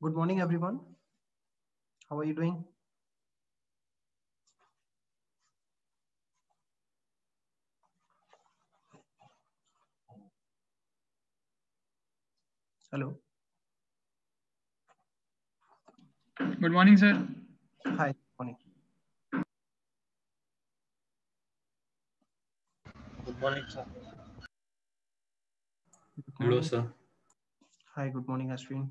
Good morning, everyone. How are you doing? Hello. Good morning, sir. Hi. Good morning. Good morning, sir. Good Hello, morning. sir. Hi. Good morning, Ashwin.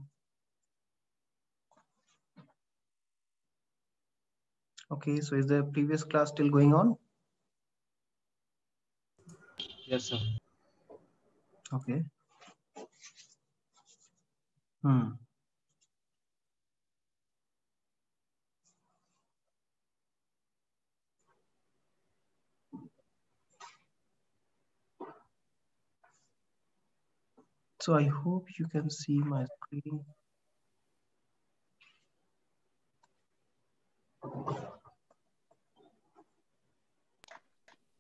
Okay. So is the previous class still going on? Yes, sir. Okay. Hmm. So I hope you can see my screen.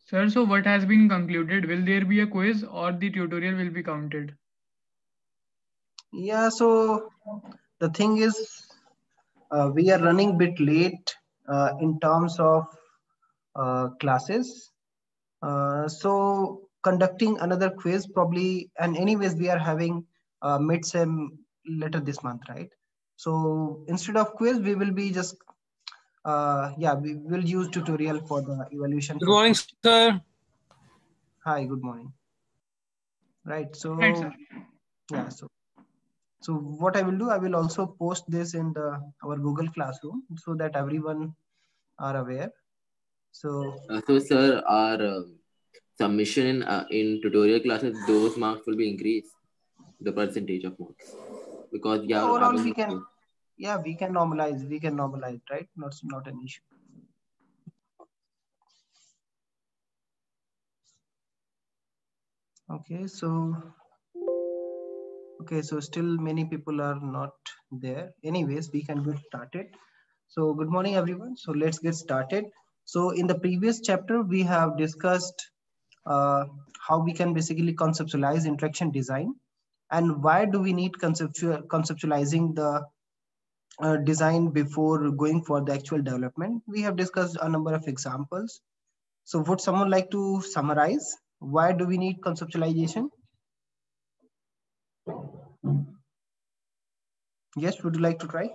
Sir, so what has been concluded? Will there be a quiz or the tutorial will be counted? Yeah. So the thing is, we are running a bit late in terms of classes. So conducting another quiz probably, and anyways, we are having mid-sem later this month, right? So instead of quiz, we will be just yeah, we will use tutorial for the evaluation Good for morning, first. sir. Hi, good morning. Right. Right, sir. So yeah, so what I will do, I will also post this in the our Google Classroom so that everyone are aware. So So, sir, our submission in tutorial classes, those marks will be increased, the percentage of marks, because we yeah, are overall we having. can, yeah, we can normalize, right? Not an issue. Okay, so still many people are not there. Anyways, we can get started. So good morning, everyone. So let's get started. So in the previous chapter, we have discussed how we can basically conceptualize interaction design and why do we need conceptualizing the design before going for the actual development. We have discussed a number of examples. So would someone like to summarize why do we need conceptualization? Yes, would you like to try?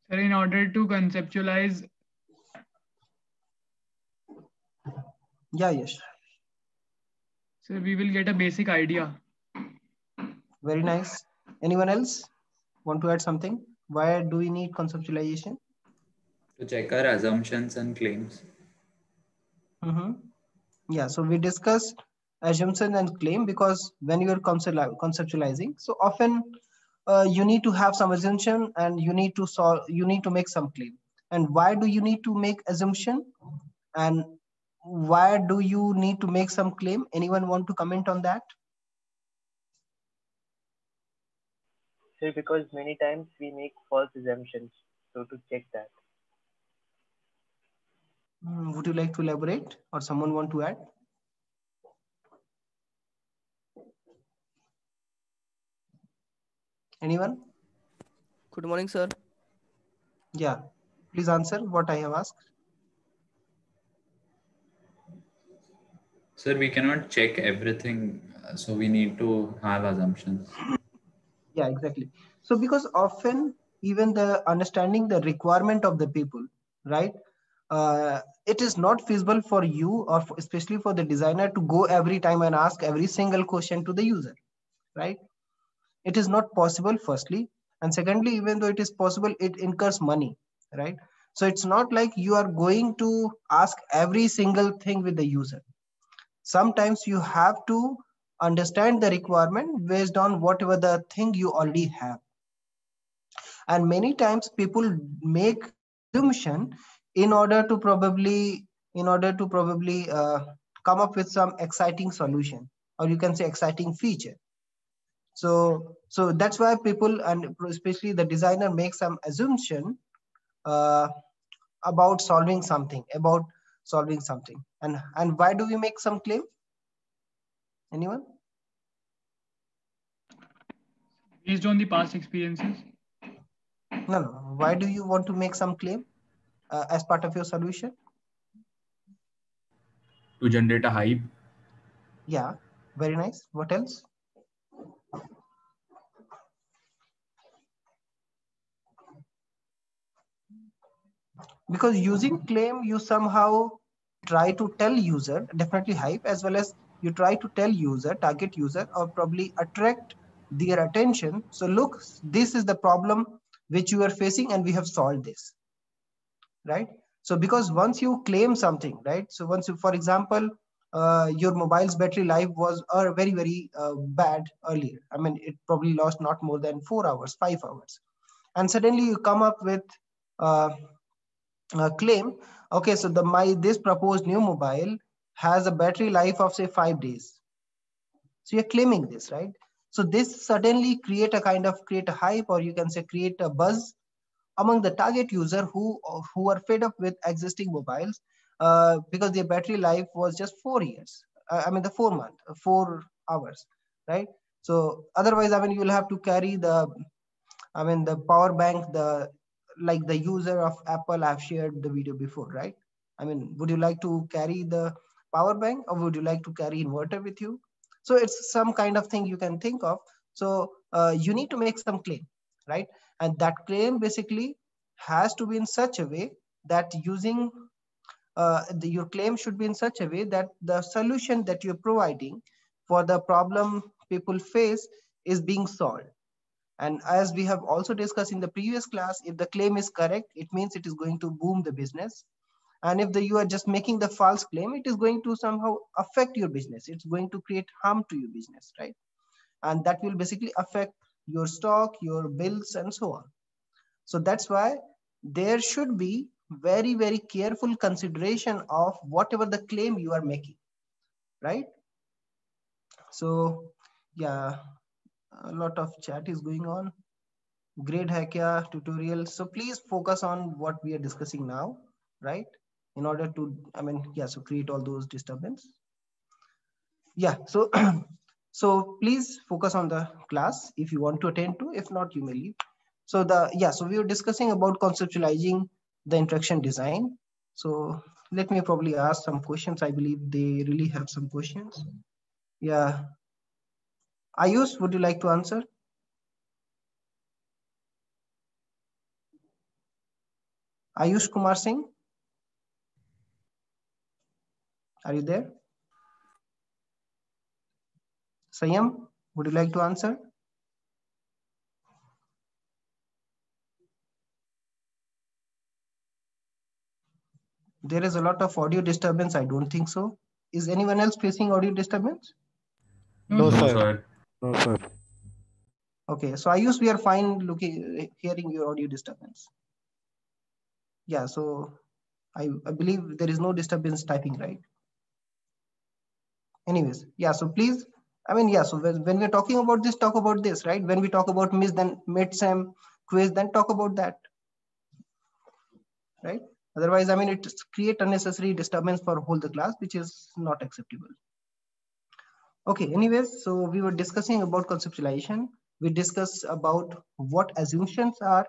Sir, in order to conceptualize, Yeah, yes. so we will get a basic idea. Very nice. Anyone else want to add something? Why do we need conceptualization? To check our assumptions and claims. Mm-hmm. Yeah, so we discussed assumption and claim because when you are conceptualizing, so often you need to have some assumption and you need to solve, you need to make some claim. And why do you need to make assumption? And why do you need to make some claim? Anyone want to comment on that? Sir, because many times we make false assumptions. So to check that. Would you like to elaborate or someone want to add? Anyone? Good morning, sir. Yeah, please answer what I have asked. Sir, we cannot check everything, so we need to have assumptions. Yeah, exactly. So because often even the understanding the requirement of the people, right? It is not feasible for you or especially for the designer to go every time and ask every single question to the user, right? It is not possible, firstly. And secondly, even though it is possible, it incurs money, right? So it's not like you are going to ask every single thing with the user. Sometimes you have to understand the requirement based on whatever the thing you already have. And many times people make assumption in order to probably come up with some exciting solution, or you can say exciting feature. So that's why people, and especially the designer, make some assumption uh, about solving something. And why do we make some claim? Anyone? Based on the past experiences. No, no. Why do you want to make some claim as part of your solution? To generate a hype. Yeah, very nice. What else? Because using claim, you somehow try to tell user, definitely hype, as well as you try to tell user, target user, or probably attract their attention. So look, this is the problem which you are facing and we have solved this, right? So because once you claim something, right? So once you, for example, your mobile's battery life was very, very bad earlier. I mean, it probably lost not more than 4 hours, 5 hours. And suddenly you come up with claim, okay, so this proposed new mobile has a battery life of say 5 days. So you're claiming this, right? So this suddenly create a hype, or you can say create a buzz among the target user who are fed up with existing mobiles because their battery life was just 4 years. I mean the 4 hours, right? So otherwise, I mean, you will have to carry the power bank, like the user of Apple have shared the video before, right? I mean, would you like to carry the power bank, or would you like to carry inverter with you? So it's some kind of thing you can think of. So you need to make some claim, right? And that claim basically has to be in such a way that your claim should be in such a way that the solution that you're providing for the problem people face is being solved. And as we have also discussed in the previous class, if the claim is correct, it means it is going to boom the business. And if you are just making the false claim, it is going to somehow affect your business. It's going to create harm to your business, right? And that will basically affect your stock, your bills, and so on. So that's why there should be very, very careful consideration of whatever the claim you are making, right? So yeah, a lot of chat is going on. Great Hackya tutorial. So please focus on what we are discussing now, right? In order to, I mean, yeah, so create all those disturbance. Yeah, so so please focus on the class if you want to attend to. If not, you may leave. So so we were discussing about conceptualizing the interaction design. So let me probably ask some questions. I believe they really have some questions. Yeah. Ayush, would you like to answer? Ayush Kumar Singh, are you there? Sayam, would you like to answer? There is a lot of audio disturbance. I don't think so. Is anyone else facing audio disturbance? No, No, sir. sir. No, sir. Okay, so Ayush, we are fine hearing your audio disturbance. Yeah, so I believe there is no disturbance typing, right? Anyways, yeah, so please, I mean, yeah, so when we're talking about this, talk about this, right? When we talk about mid-sem quiz, then talk about that, right? Otherwise, I mean, it create unnecessary disturbance for whole the class, which is not acceptable. Okay, anyways, so we were discussing about conceptualization. We discussed about what assumptions are,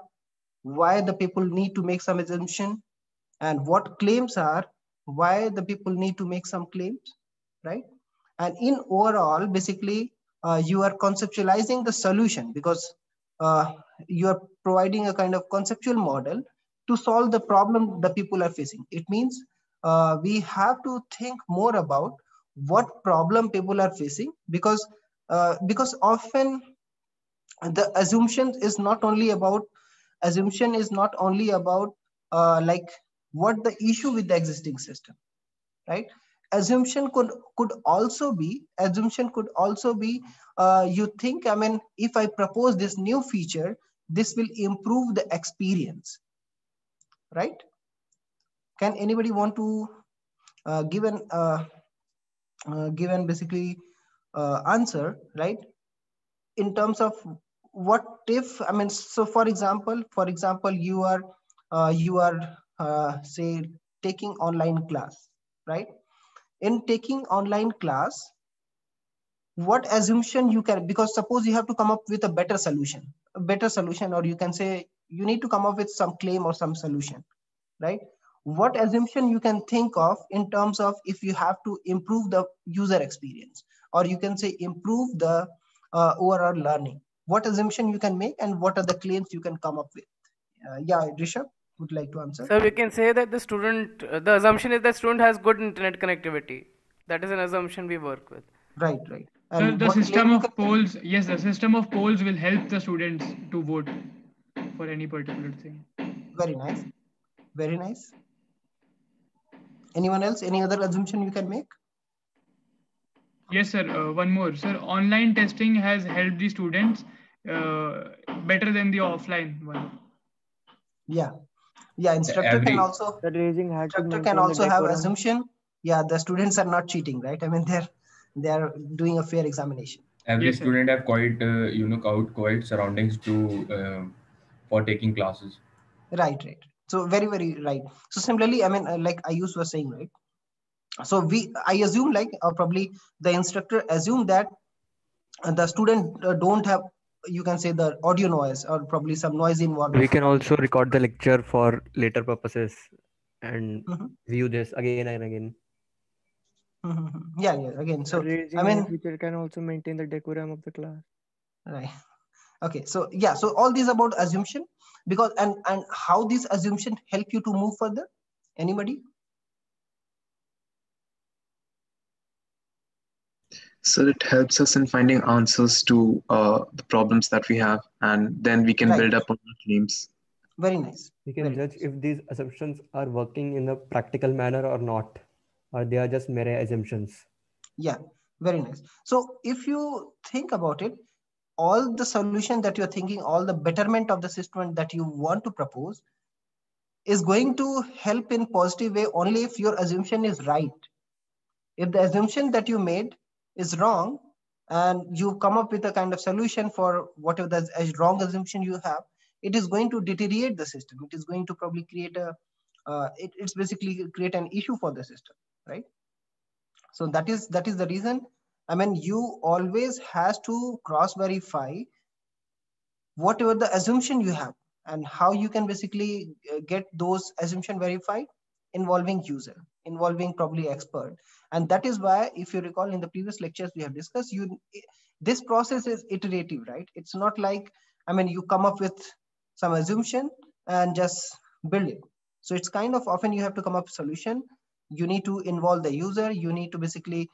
why the people need to make some assumption, and what claims are, why the people need to make some claims, right? And in overall, basically, you are conceptualizing the solution because you are providing a kind of conceptual model to solve the problem the people are facing. It means we have to think more about what problem people are facing because often the assumption is not only about like what the issue with the existing system, right? Assumption could also be you think, I mean, if I propose this new feature, this will improve the experience, right? Can anybody want to give an basically answer, right? In terms of what if, I mean, so for example, you are say taking online class, right? In taking online class, what assumption you can, because suppose you have to come up with a better solution, or you can say you need to come up with some claim or some solution, right? What assumption you can think of in terms of if you have to improve the user experience, or you can say improve the overall learning, what assumption you can make and what are the claims you can come up with? Yeah, Rishabh would like to answer. So we can say that the student, the assumption is that student has good internet connectivity. That is an assumption we work with. Right. The And what system claim you of can polls, yes, the system of polls will help the students to vote for any particular thing. Very nice. Anyone else? Any other assumption you can make? Yes, sir. One more, sir. Online testing has helped the students better than the offline one. Yeah. Instructor can also raising hand to instructor can maintain also the have decorum. assumption. Yeah, the students are not cheating, right? I mean, they're doing a fair examination. Every Yes, sir. student have quite quite surroundings to for taking classes. Right. So very right. So similarly, I mean, like Ayush was saying, right? So I assume probably the instructor assume that the student don't have, you can say, the audio noise or probably some noise involved. We can also record the lecture for later purposes and view this again and again. Yeah. Again, so Raising I mean, teacher can also maintain the decorum of the class. right. Okay, so yeah, so all these about assumption, because and how these assumption help you to move further. Anybody? So it helps us in finding answers to the problems that we have, and then we can build up on our claims. Very nice. We can judge if these assumptions are working in a practical manner or not, or they are just mere assumptions. Yeah, very nice. So if you think about it, all the solution that you're thinking, all the betterment of the system that you want to propose is going to help in positive way only if your assumption is right. If the assumption that you made is wrong and you come up with a kind of solution for whatever the wrong assumption you have, it is going to deteriorate the system. It is going to probably create it's basically create an issue for the system, right? So that is the reason. I mean, you always has to cross verify whatever the assumption you have and how you can basically get those assumption verified, involving user, involving probably expert. And that is why, if you recall in the previous lectures we have discussed, this process is iterative, right? It's not like, I mean, you come up with some assumption and just build it. So it's kind of often you have to come up with a solution. You need to involve the user. You need to basically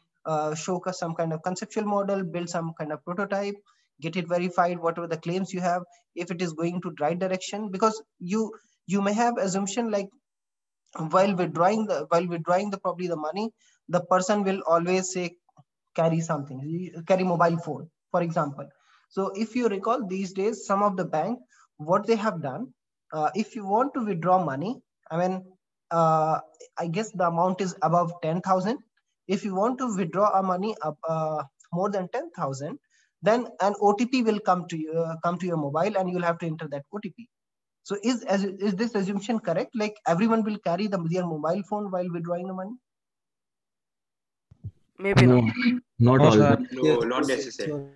show some kind of conceptual model, build some kind of prototype, get it verified, whatever the claims you have, if it is going to right direction. Because you may have assumption like while withdrawing the probably the money, the person will always say carry something, carry mobile phone, for example. So if you recall, these days some of the bank, what they have done, if you want to withdraw money, I mean, I guess the amount is above 10,000. If you want to withdraw a money more than 10,000, then an OTP will come to your mobile, and you'll have to enter that OTP. So is this assumption correct? Like everyone will carry their mobile phone while withdrawing the money? Maybe No, not all. No, not necessary.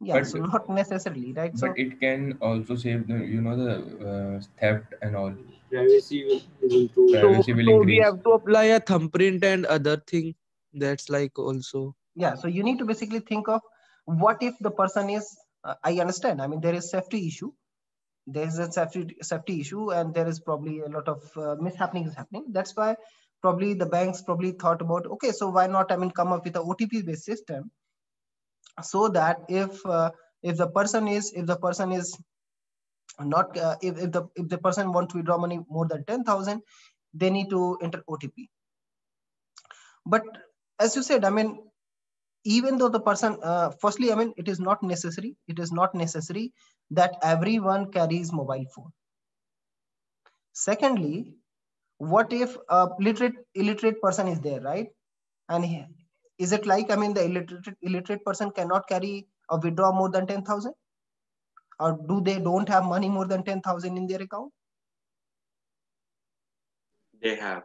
Yeah, But- so not necessarily, right? But it can also save the theft and all. Privacy will improve. Privacy will So we increase. have to apply a thumbprint and other thing. That's like also. Yeah, so you need to basically think of what if the person is, I understand, I mean, there is safety issue. There is a safety issue, and there is probably a lot of mishappenings happening. That's why probably the banks probably thought about, okay, so why not, I mean, come up with an OTP based system, so that if the person is not if the person want to withdraw money more than 10,000, they need to enter OTP. But as you said, I mean, even though the person, firstly, I mean, it is not necessary that everyone carries mobile phone. Secondly, what if a illiterate person is there, right? And is it like, I mean, the illiterate person cannot carry or withdraw more than 10,000? Or do they don't have money more than 10,000 in their account? They have.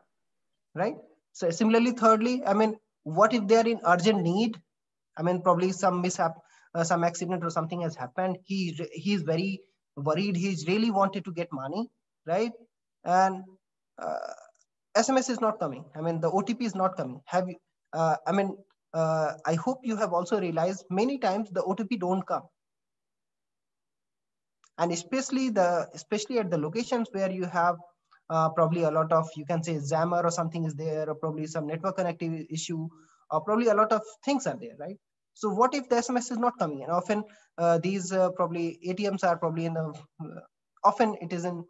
Right? So similarly, thirdly, I mean, what if they are in urgent need I mean, probably some mishap, some accident or something has happened. He's very worried. He's really wanted to get money, right? And SMS is not coming. I mean, the OTP is not coming. Have you? I hope you have also realized many times the OTP don't come, and especially at the locations where you have probably a lot of, you can say, jammer or something is there, or probably some network connectivity issue, or probably a lot of things are there, right? So what if the SMS is not coming? And often these probably ATMs are probably in the often it is in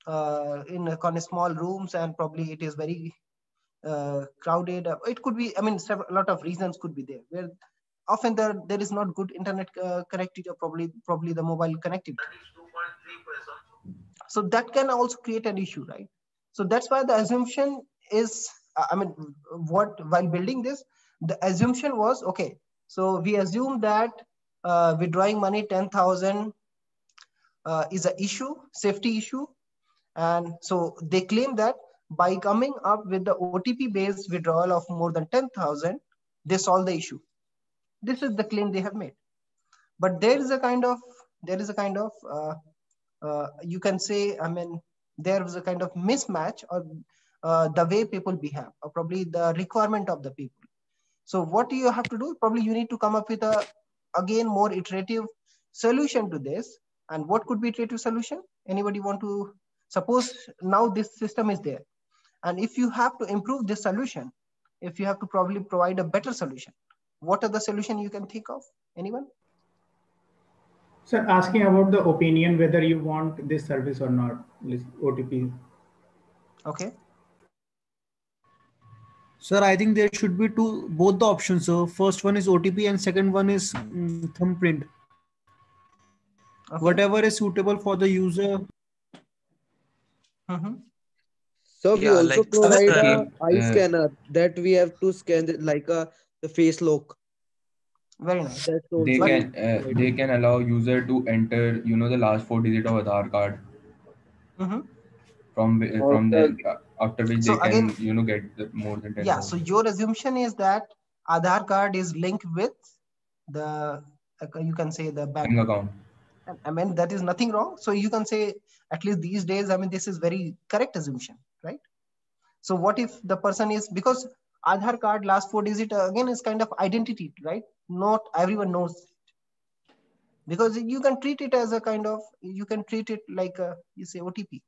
a kind of small rooms, and probably it is very crowded. It could be, I mean, a lot of reasons could be there where often there is not good internet connectivity, or probably the mobile connectivity. So that can also create an issue, right? So that's why the assumption is, while building this, the assumption was, okay, so we assume that withdrawing money 10,000 is an issue, safety issue. And so they claim that by coming up with the OTP based withdrawal of more than 10,000, they solve the issue. This is the claim they have made. But there is a kind of you can say, I mean, there is a kind of mismatch of the way people behave, or probably the requirement of the people. So what you have to do, probably you need to come up with a, again, more iterative solution to this. And what could be iterative solution? Anybody want to, suppose now this system is there, and if you have to improve this solution, if you have to probably provide a better solution, what are the solution you can think of? Anyone? Sir, asking about the opinion whether you want this service or not, this OTP. Okay. Sir, I think there should be both the options. So first one is OTP and second one is thumbprint. Okay. Whatever is suitable for the user. So we also provide a eye scanner that we have to scan like the face lock. Very nice. They can allow user to enter, the last 4 digits of Aadhaar card. From then, after which so they can again, get more than 10,000. Yeah. So your assumption is that Aadhaar card is linked with the you can say the bank account. I mean, that is nothing wrong. So you can say, at least these days, I mean, this is very correct assumption, right? So what if the person is, because Aadhaar card last 4 digits again is kind of identity, right? Not everyone knows it. Because you can treat it as a kind of, you can treat it like you say OTP,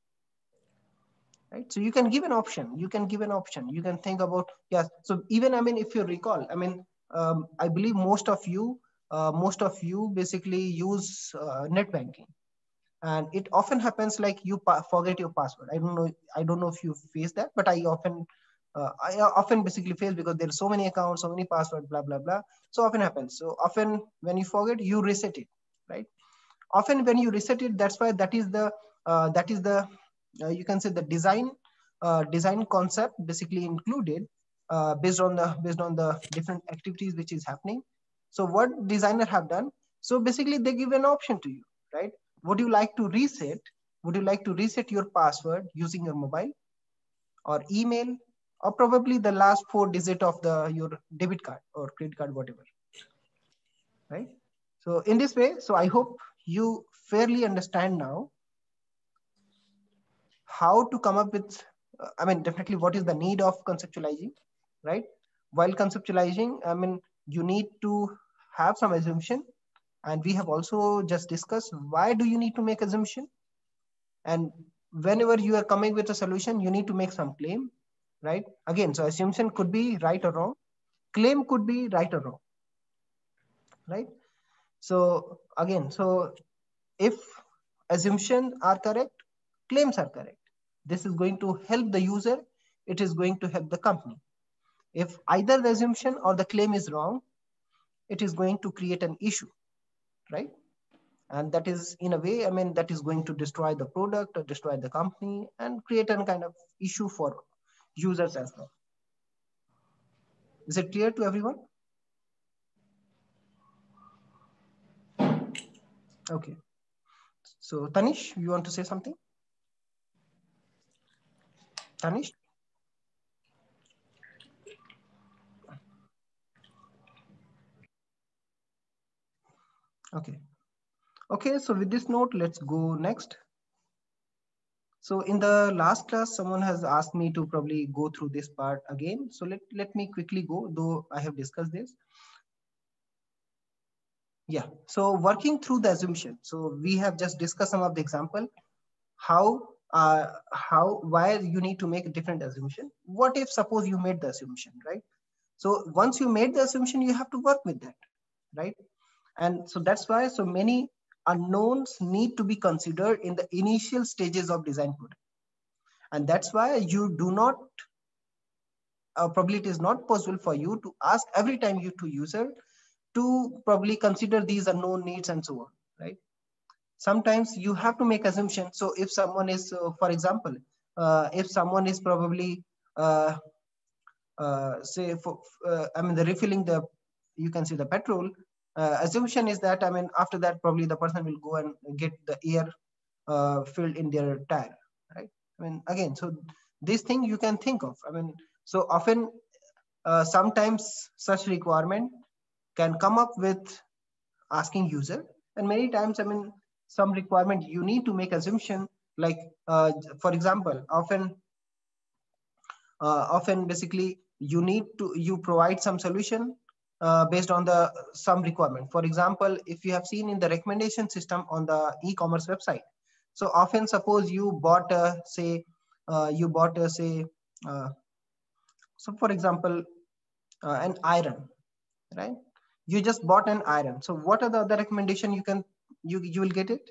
right? So you can give an option. You can think about, yes. So even, I mean, if you recall, I mean, I believe most of you basically use net banking, and it often happens like you forget your password. I don't know if you face that, but I often basically face, because there are so many accounts, so many passwords, blah blah blah. So often happens. So often when you forget, you reset it, right? Often when you reset it, that's why that is the you can say the design concept basically included based on the different activities which is happening. So what designer have done? So basically they give an option to you, right? Would you like to reset? Would you like to reset your password using your mobile or email, or probably the last 4 digits of your debit card or credit card, whatever, right? So in this way, so I hope you fairly understand now how to come up with, I mean, definitely what is the need of conceptualizing, right? While conceptualizing, I mean, you need to have some assumption, and we have also just discussed why do you need to make assumption. And whenever you are coming with a solution, you need to make some claim, right? Again, so assumption could be right or wrong, claim could be right or wrong, right? So again, so if assumptions are correct, claims are correct, this is going to help the user, it is going to help the company. If either the assumption or the claim is wrong, it is going to create an issue, right? And that is, in a way, I mean, that is going to destroy the product or destroy the company and create a kind of issue for users as well. Is it clear to everyone? Okay. So Tanish, you want to say something? Tanish? Okay, so with this note, let's go next. So in the last class, someone has asked me to probably go through this part again. So let me quickly go, though I have discussed this. Yeah, so working through the assumption. So we have just discussed some of the example, why you need to make a different assumption. What if suppose you made the assumption, right? So once you made the assumption, you have to work with that, right? And so that's why so many unknowns need to be considered in the initial stages of design product. And that's why you do not, probably it is not possible for you to ask every time you to user to probably consider these unknown needs and so on, right? Sometimes you have to make assumptions. So if someone is, for example, if someone is probably, say, the refilling the, you can see the petrol, assumption is that, after that, probably the person will go and get the air filled in their tire, right? Again, so this thing you can think of. So often, sometimes such requirement can come up with asking user, and many times, some requirement you need to make assumption, like, for example, often basically you provide some solution based on the some requirement. For example, if you have seen in the recommendation system on the e-commerce website, so often suppose you bought say so for example, an iron, right? You just bought an iron. So what are the other recommendation you will get it?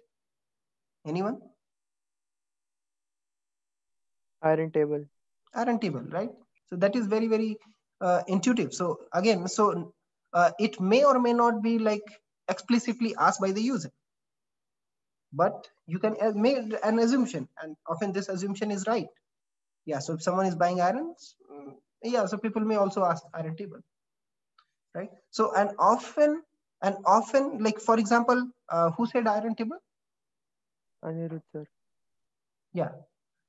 Anyone? Iron table. Iron table, right? So that is very, very intuitive. So again, so it may or may not be like explicitly asked by the user, but you can make an assumption, and often this assumption is right. Yeah, so if someone is buying irons, yeah, so people may also ask iron table, right? So and often, like, for example, who said iron table? Anirudh, sir. Yeah.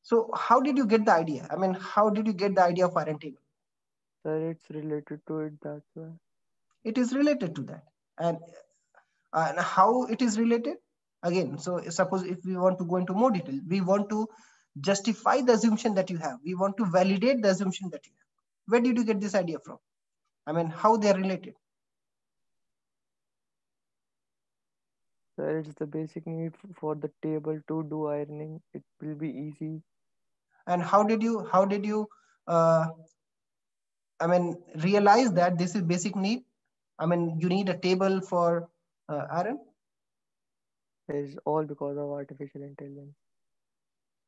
So how did you get the idea? How did you get the idea of iron table? Sir, it's related to it, that's why. It is related to that. And how it is related? Again, so suppose if we want to go into more detail, we want to justify the assumption that you have. We want to validate the assumption that you have. Where did you get this idea from? How they are related? Sir, it's the basic need for the table to do ironing. It will be easy. And how did you realize that this is basic need? You need a table for iron? It's all because of artificial intelligence.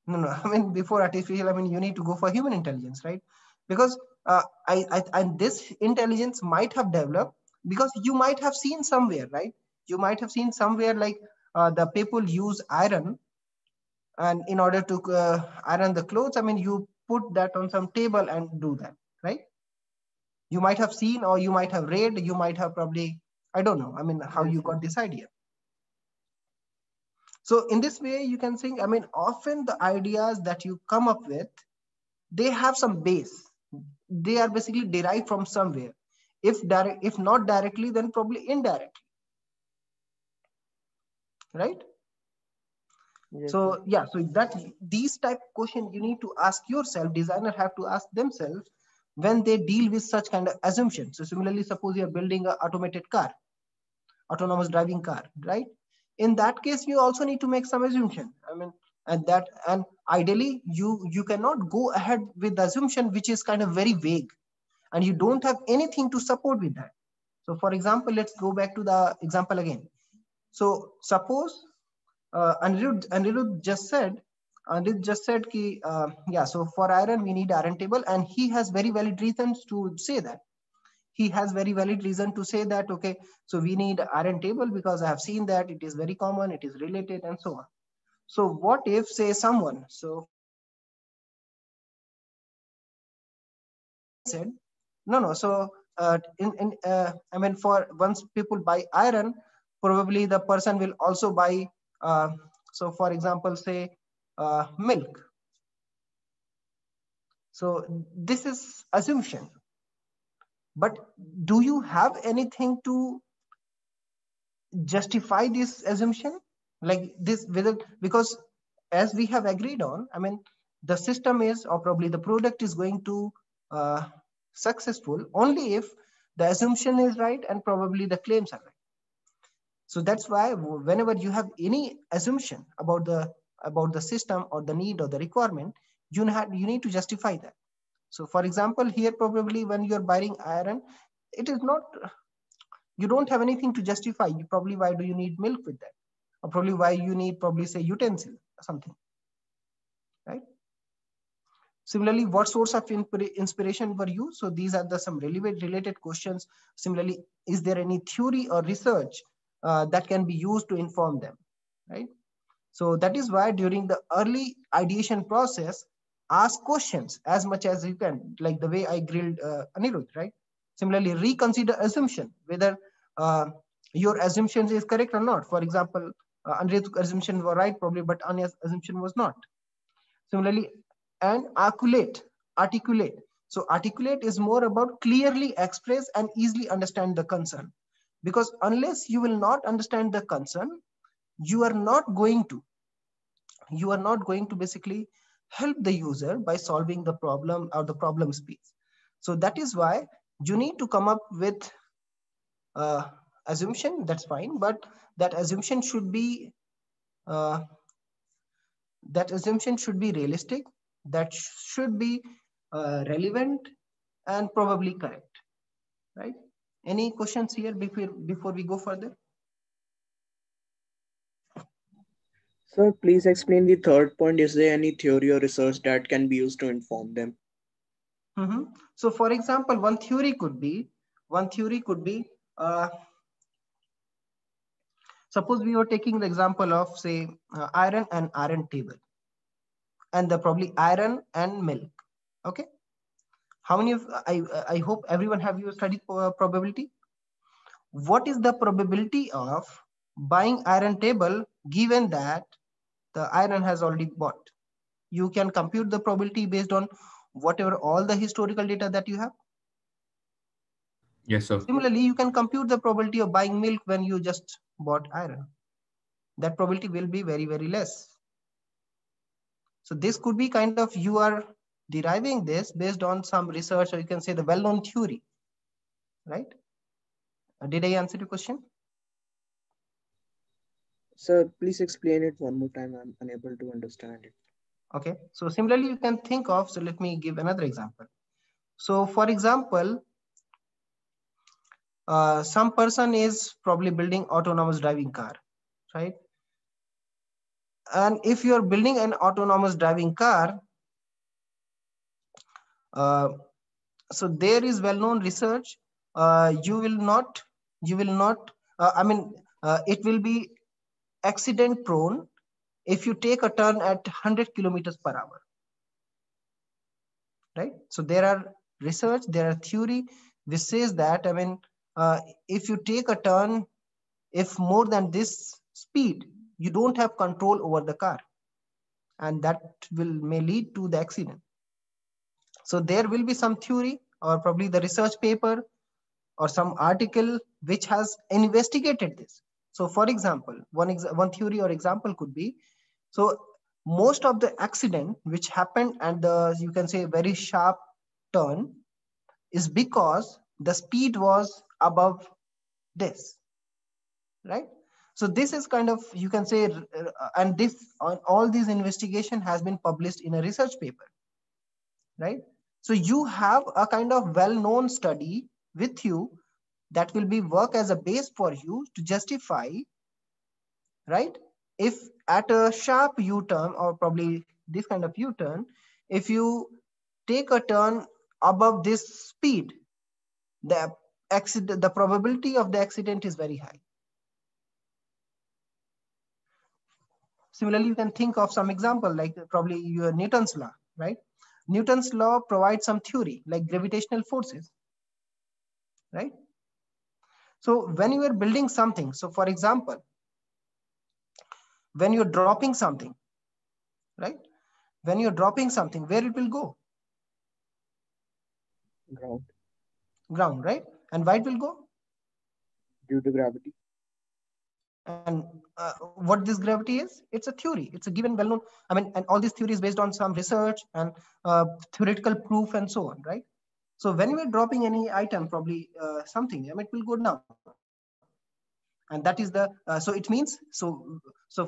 No. Before artificial, you need to go for human intelligence, right? Because and this intelligence might have developed because you might have seen somewhere, right? You might have seen somewhere like the people use iron, and in order to iron the clothes, you put that on some table and do that, right? You might have seen, or you might have read, you might have probably, I don't know, how you got this idea. So in this way, you can think, often the ideas that you come up with, they have some base. They are basically derived from somewhere. If not directly, then probably indirectly, right? Yes, so sir. yeah, so that these type of questions you need to ask yourself, designer have to ask themselves when they deal with such kind of assumptions. So similarly, suppose you're building an automated car, autonomous driving car, right? In that case, you also need to make some assumption. And ideally you cannot go ahead with the assumption which is kind of very vague and you don't have anything to support with that. So for example, let's go back to the example again. So suppose Anirudh just said yeah, so for iron we need iron table, and he has very valid reasons to say that. He has very valid reason to say that, okay, so we need iron table because I have seen that it is very common, it is related, and so on. So what if, say, someone said, no, so for once people buy iron, probably the person will also buy so for example, say milk. So this is assumption, but do you have anything to justify this assumption like this whether, because as we have agreed on, I mean, the system is, or probably the product is going to successful only if the assumption is right and probably the claims are right. So that's why whenever you have any assumption about the system or the need or the requirement, you need to justify that. So for example, here probably when you're buying iron, it is not, you don't have anything to justify. You probably, why do you need milk with that? Or probably why you need probably say utensil or something, right? Similarly, what source of inspiration were you? So these are the some related questions. Similarly, is there any theory or research that can be used to inform them, right? So that is why during the early ideation process, ask questions as much as you can, like the way I grilled Anirudh, right? Similarly, reconsider assumption, whether your assumptions is correct or not. For example, Anirudh's assumptions were right probably, but Anya's assumption was not. Similarly, and articulate. So articulate is more about clearly express and easily understand the concern. Because unless you will not understand the concern, you are not going to basically help the user by solving the problem or the problem space. So that is why you need to come up with assumption. That's fine, but that assumption should be realistic, that should be relevant and probably correct, right? Any questions here before we go further? Sir, please explain the third point. Is there any theory or research that can be used to inform them? So for example, one theory could be suppose we were taking the example of say iron and iron table, and the probably iron and milk. Okay, how many of I hope everyone have you studied probability? What is the probability of buying iron table given that the iron has already bought? You can compute the probability based on whatever all the historical data that you have. Yes, sir. Similarly, you can compute the probability of buying milk when you just bought iron. That probability will be very, very less. So this could be kind of, you are deriving this based on some research, or you can say the well-known theory, right? Did I answer your question? Sir, please explain it one more time. I'm unable to understand it. Okay, so similarly, you can think of, so let me give another example. So for example, some person is probably building autonomous driving car, right? And if you're building an autonomous driving car, so there is well-known research, it will be accident prone if you take a turn at 100 kilometers per hour, right? So there are research, there are theory which says that, if you take a turn, if more than this speed, you don't have control over the car, and that may lead to the accident. So there will be some theory or probably the research paper or some article which has investigated this. So for example, one theory or example could be, so most of the accident which happened at the, you can say, very sharp turn is because the speed was above this, right? So this is kind of, you can say, and this, all these investigation has been published in a research paper, right? So you have a kind of well-known study with you that will be work as a base for you to justify, right? If at a sharp U-turn or probably this kind of U-turn, if you take a turn above this speed, the probability of the accident is very high. Similarly, you can think of some example like probably your Newton's law, right? Newton's law provides some theory like gravitational forces, right? So when you are building something, so for example, when you're dropping something, right? When you're dropping something, where it will go? Ground. Ground, right? And why it will go? Due to gravity. And what this gravity is, it's a theory, it's a given, well-known, I mean, and all this theory is based on some research and theoretical proof and so on, right? So when you are dropping any item, probably something, I mean, it will go down. And that is the, so it means, so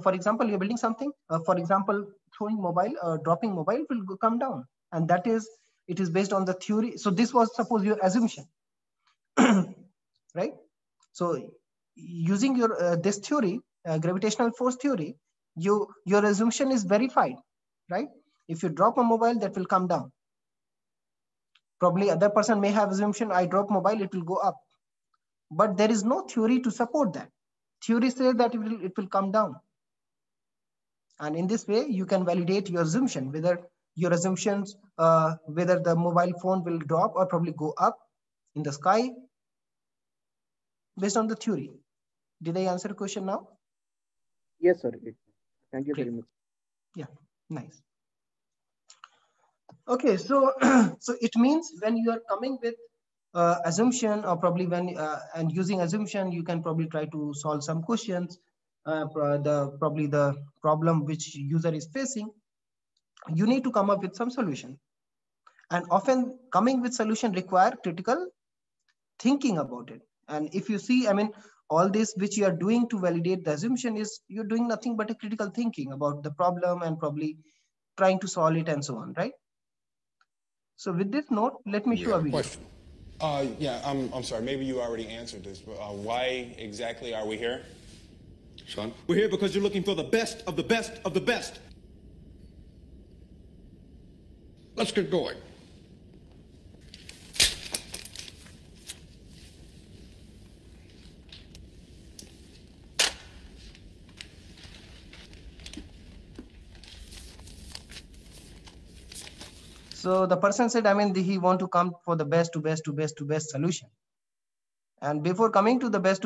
for example, you're building something, for example, throwing mobile, dropping mobile will come down. And that is, it is based on the theory. So this was, suppose, your assumption, right? So using your this theory, gravitational force theory, your assumption is verified, right? If you drop a mobile, that will come down. Probably other person may have assumption, I drop mobile, it will go up. But there is no theory to support that. Theory says that it will come down. And in this way, you can validate your assumption, whether your assumptions, whether the mobile phone will drop or probably go up in the sky based on the theory. Did I answer the question now? Yes, sir. Thank you very much. Yeah, nice. Okay, so so it means when you are coming with assumption, or probably when and using assumption, you can probably try to solve some questions, probably the problem which user is facing. You need to come up with some solution, and often coming with solution require critical thinking about it. And if you see, I mean, all this which you are doing to validate the assumption is you're doing nothing but a critical thinking about the problem and probably trying to solve it and so on, right? So with this note, let me show a video. Question. Yeah, I'm sorry, maybe you already answered this, but why exactly are we here? Sean? We're here because you're looking for the best of the best of the best. Let's get going. So the person said, I mean, he want to come for the best solution. And before coming to the best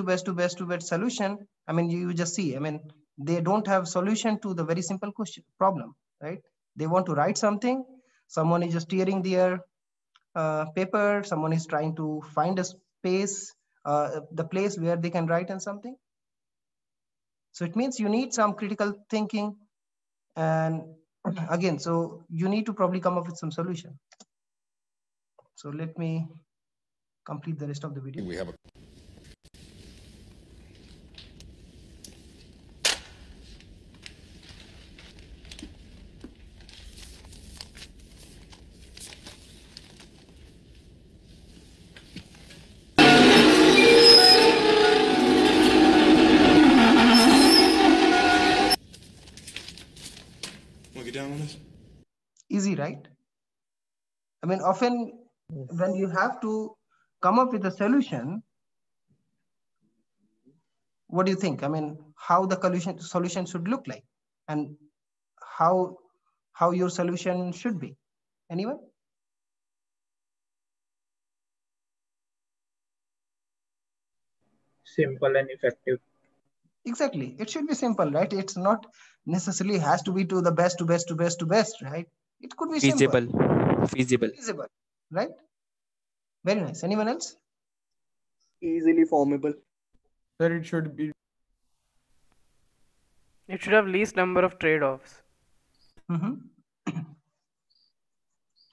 solution, I mean, you just see, I mean, they don't have solution to the very simple problem, right? They want to write something. Someone is just tearing their paper. Someone is trying to find a space, the place where they can write and something. So it means you need some critical thinking. And again, so you need to probably come up with some solution. So let me complete the rest of the video. We have a Easy, right? I mean, often when you have to come up with a solution, what do you think? I mean, how the solution should look like, and how your solution should be? Anyone? Simple and effective. Exactly. It should be simple, right? It's not necessarily has to be to the best, right? It could be feasible. Simple. Feasible, right? Very nice. Anyone else? Easily formable. Sir, it should be. It should have least number of trade-offs. So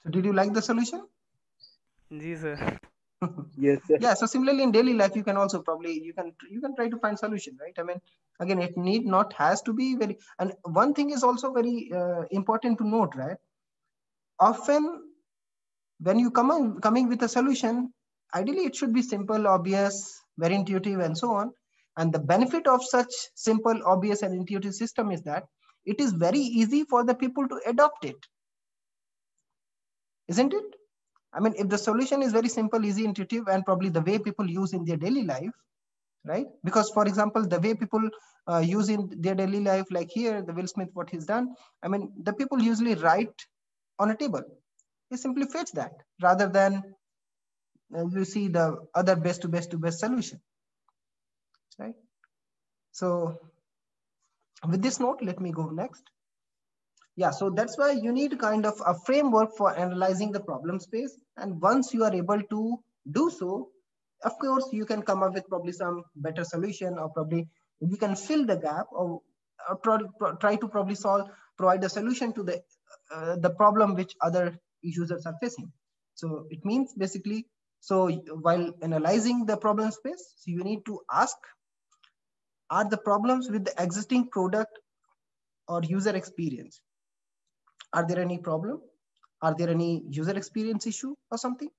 did you like the solution? Yes, sir. Yes, sir. Yeah. So similarly in daily life, you can also probably, you can try to find solution, right? I mean, again, it need not has to be very, and one thing is also very important to note, right? Often when you coming with a solution, ideally it should be simple, obvious, very intuitive and so on. And the benefit of such simple, obvious and intuitive system is that it is very easy for the people to adopt it. Isn't it? I mean, if the solution is very simple, easy, intuitive, and probably the way people use in their daily life, right? Because for example, the way people use in their daily life, like here, the Will Smith, what he's done, I mean, the people usually write on a table. He simply fetch that rather than you see the other best solution, right? So with this note, let me go next. Yeah, so that's why you need kind of a framework for analyzing the problem space. And once you are able to do so, of course, you can come up with probably some better solution, or probably we can fill the gap, or try to probably provide a solution to the problem which other users are facing. So it means basically, so while analyzing the problem space, so you need to ask, are the problems with the existing product or user experience? Are there any problem? Are there any user experience issue or something?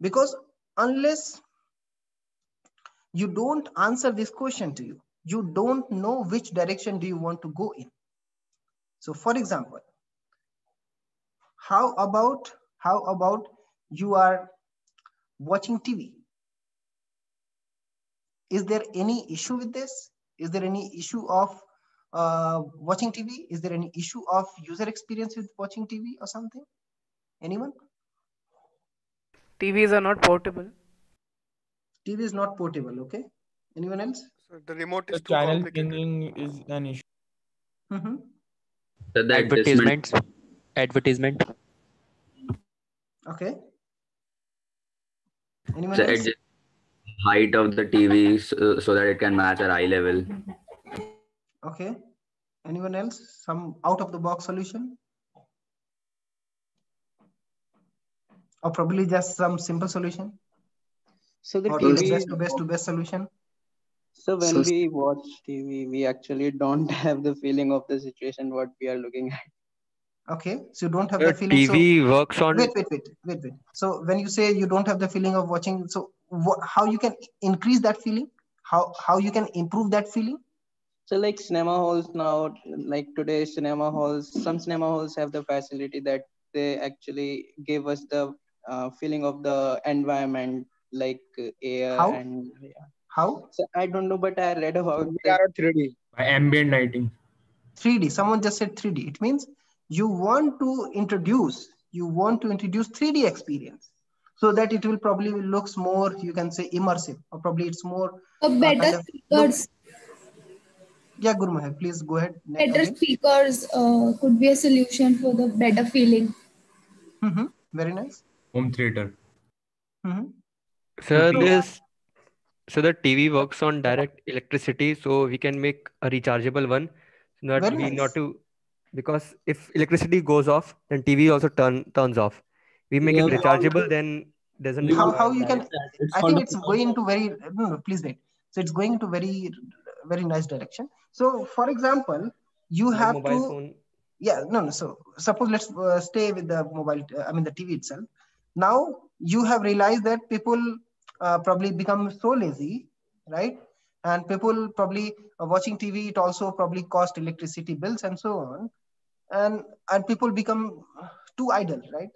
Because unless you don't answer this question to you, you don't know which direction do you want to go in. So for example, how about you are watching TV? Is there any issue with this? Is there any issue of watching TV? Is there any issue of user experience with watching TV or something? Anyone? TVs are not portable. TV is not portable, okay? Anyone else? So the remote is The too channel complicated. changing is an issue. Mm-hmm. So the Advertisement. Okay. Anyone So else? adjust height of the TV so that it can match our eye level. Okay. Anyone else? Some out of the box solution? Or probably just some simple solution? So the or TV best to best solution? So when we watch TV, we actually don't have the feeling of the situation what we are looking at. Okay, so you don't have the feeling. TV works on. Wait. So when you say you don't have the feeling of watching, so how you can increase that feeling? How you can improve that feeling? So like cinema halls now, like today cinema halls, some cinema halls have the facility that they actually give us the feeling of the environment, like air and How? So I don't know, but I read about VR 3D. By ambient lighting. 3D. Someone just said 3D. It means you want to introduce 3D experience so that it will probably looks more, you can say, immersive, or probably it's more better speakers. Yeah, Gurmaha, please go ahead. Better speakers could be a solution for the better feeling. Mm-hmm. Very nice. Home theater. Mm-hmm. So the TV works on direct electricity, so we can make a rechargeable one. So that Very we nice. not to, because if electricity goes off, then TV also turns off. We make it rechargeable, then doesn't. How you can? I think it's going to very. No, please wait. So it's going to very nice direction. So for example, you Like have mobile to. phone. Yeah, no. So suppose let's stay with the mobile. The TV itself. Now you have realized that people probably become so lazy, right? And people probably watching TV. It also probably cost electricity bills and so on, and people become too idle, right?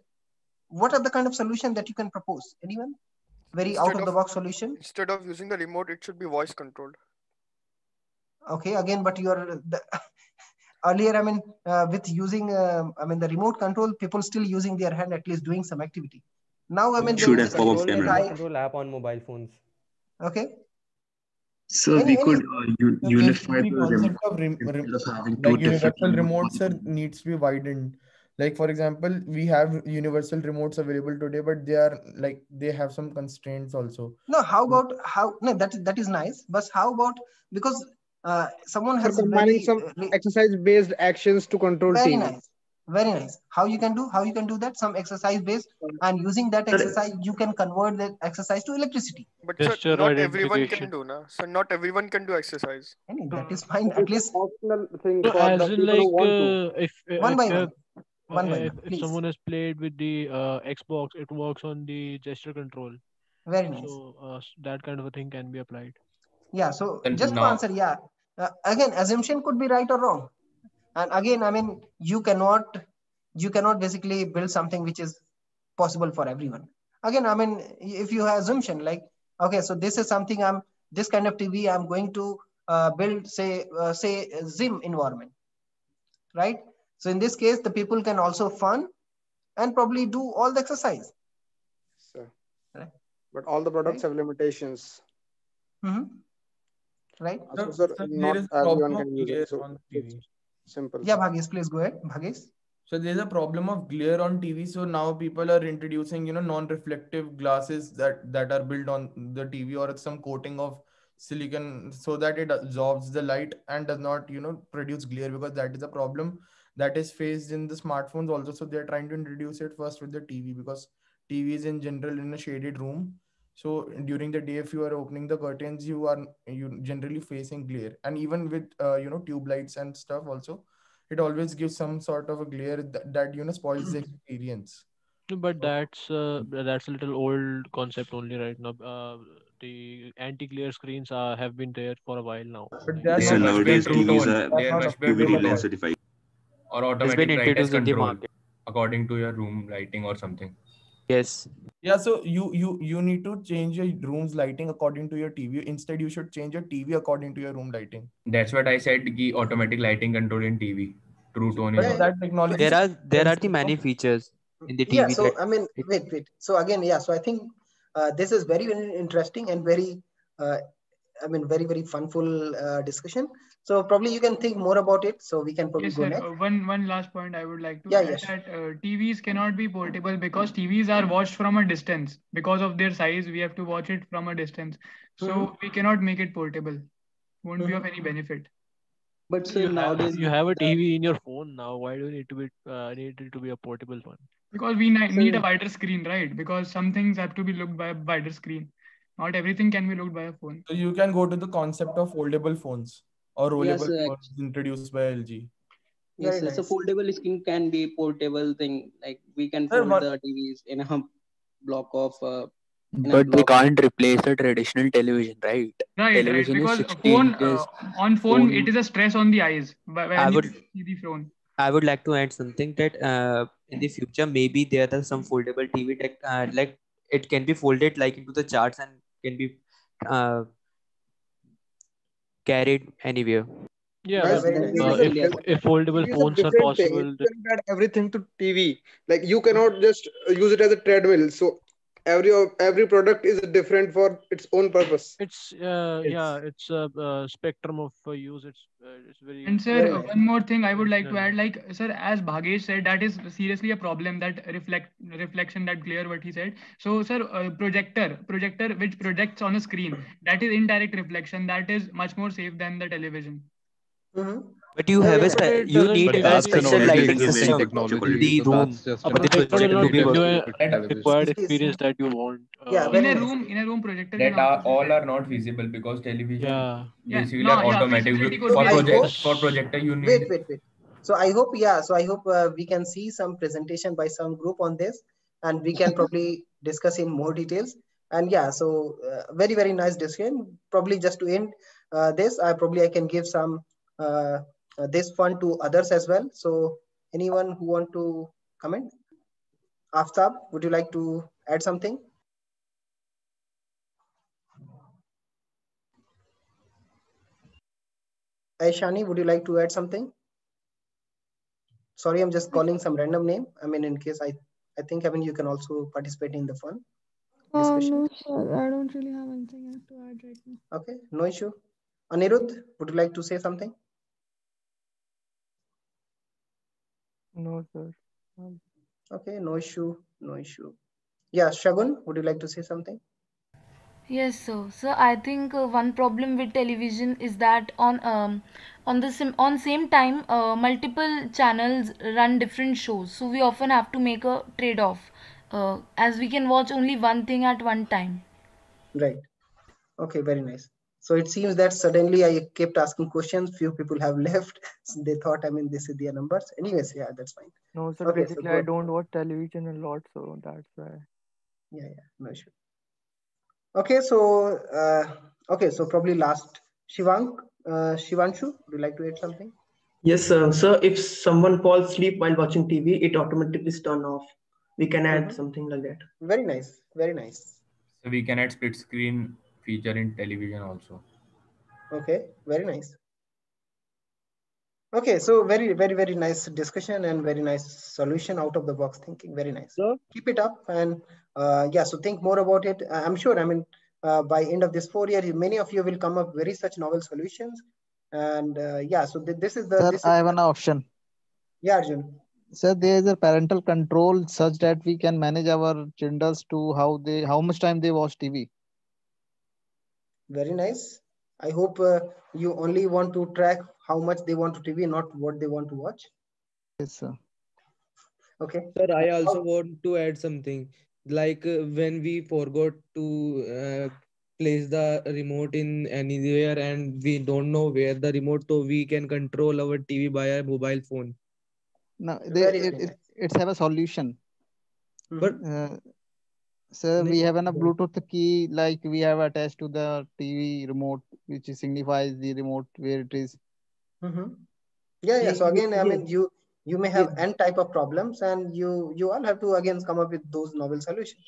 What are the kind of solution that you can propose? Anyone? Very out of the box solution. Instead of using the remote, it should be voice controlled. Okay, again, but you're earlier. I mean, with using the remote control, people still using their hand, at least doing some activity. Now, I mean, Should have pop-up camera. Control app on mobile phones. Okay. So we could unify The the concept of instead of having two like different universal remotes needs to be widened. Like for example, we have universal remotes available today, but they have some constraints also. No, that is nice, but how about, because someone has combining some exercise-based actions to control very TV. Very nice. How you can do that? Some exercise based, and using that exercise, you can convert that exercise to electricity. But sir, not everyone can do, na? So not everyone can do exercise. That is fine. At least optional thing So for as the in people who want to. One by one, if someone has played with the Xbox, it works on the gesture control. Very nice. So that kind of a thing can be applied. Yeah. So And just to now- answer, yeah. Again, assumption could be right or wrong. And again, I mean, you cannot basically build something which is possible for everyone. Again, I mean, if you have assumption like, okay, so this is something this kind of TV I'm going to build, say Zim environment, right? So in this case, the people can also fun and probably do all the exercise. Sir. Right. But all the products have limitations. Mm-hmm. Right. So, not everyone can use it. So it's simple. Yeah, Bhagesh, please go ahead. Bhagesh. So there's a problem of glare on TV. So now people are introducing, non-reflective glasses that are built on the TV, or some coating of silicon so that it absorbs the light and does not, produce glare, because that is a problem that is faced in the smartphones also. So they're trying to introduce it first with the TV, because TV is in general in a shaded room. So during the day, if you are opening the curtains, you generally facing glare. And even with tube lights and stuff also, it always gives some sort of a glare that spoils the experience. But that's a little old concept only right now. The anti-glare screens have been there for a while now. But they are There not must be a nowadays true TVs tone. are There must be a UV true lens tone certified. or Has been automatic brightness introduced in the control market. according to your room lighting or something. Yes. Yeah, so you need to change your room's lighting according to your TV. Instead, you should change your TV according to your room lighting. That's what I said. Ki automatic lighting control in TV. True tone is But on. that technology There is are expensive, many no? features in the Yeah, TV so that I mean, wait. So again, yeah, so I think this is very, very interesting and very, very, very funful discussion. So probably you can think more about it. So we can probably Yes, go sir. next. One last point I would like to Yeah, add yes. that TVs cannot be portable because TVs are watched from a distance. Because of their size, we have to watch it from a distance. So we cannot make it portable. Won't be of any benefit. But sir, nowadays You have a TV in your phone now. Why do you need it to be a portable one? Because we need a wider screen, right? Because some things have to be looked by a wider screen. Not everything can be looked by a phone. So you can go to the concept of foldable phones or Yes, rollable sir. phones introduced by LG. Yes, Very sir. So nice. foldable screen can be portable thing. Like we can Sir, fold what- the TVs in a block of. but they can't replace a traditional television, right? Right. Television is Because 16 inches. on phone, it is a stress on the eyes when I you would see the phone. I would like to add something that in the future maybe there are some foldable TV tech like it can be folded like into the charts and can be uh, carried anywhere. Yeah, Yeah, but very nice. if foldable It is a phones are different thing. possible, You cannot add everything to TV. Like you cannot just use it as a treadmill. So every product is different for its own purpose. it's it's a spectrum of use. It's very And sir, Very nice. one more thing I would like to add, like sir, as Bhagesh said, that is seriously a problem. That reflection, that glare, what he said. So sir, projector which projects on a screen, that is indirect reflection. That is much more safe than the television. But you have you need a special lighting system in the room for the projector to be working. required experience that you want. In a room, projector That can are also all are not feasible because television basically no, are automatic. feasibility could For be for projector you need. Wait. So I hope, we can see some presentation by some group on this, and we can probably discuss in more details. And yeah, so very, very nice discussion. Probably just to end this, I can give some this fund to others as well. So anyone who want to comment? Aftab, would you like to add something? Aishani, would you like to add something? Sorry, I'm just calling some random name. I mean, in case I think, you can also participate in the fun discussion. No, sir, I don't really have anything else to add right now. Okay, no issue. Anirudh, would you like to say something? No, sir. Okay, no issue. Yeah, Shagun, would you like to say something? Yes, sir. So I think one problem with television is that on same time multiple channels run different shows. So we often have to make a trade-off as we can watch only one thing at one time. Right. Okay, very nice. So it seems that suddenly I kept asking questions. Few people have left. So they thought, this is their numbers. Anyways, yeah, that's fine. No, sir. Okay, Basically, so I don't watch television a lot, so that's why. Yeah, no issue. Okay, so probably last Shivanshu, would you like to add something? Yes, sir. So if someone falls asleep while watching TV, it automatically turn off. We can add something like that. Very nice. Very nice. So we can add split screen feature in television also. Okay, very nice. Okay, so very, very, very nice discussion and very nice solution, out of the box thinking. Very nice. Keep it up, and so think more about it. I'm sure, by end of this 4 year, many of you will come up very such novel solutions. And so this is the. Sir, I have an option. Yeah, Arjun. Sir, there is a parental control such that we can manage our children to how much time they watch TV. Very nice. I hope you only want to track how much they want to TV, not what they want to watch. Yes, sir. Okay. Sir, I also want to add something. Like when we forgot to place the remote in anywhere and we don't know where the remote, so we can control our TV by our mobile phone. No, Very, very nice. it's have a solution. But Sir, we have a Bluetooth key, like we have attached to the TV remote, which signifies the remote where it is. Yeah. So again, I mean, you may have n type of problems, and you all have to again come up with those novel solutions.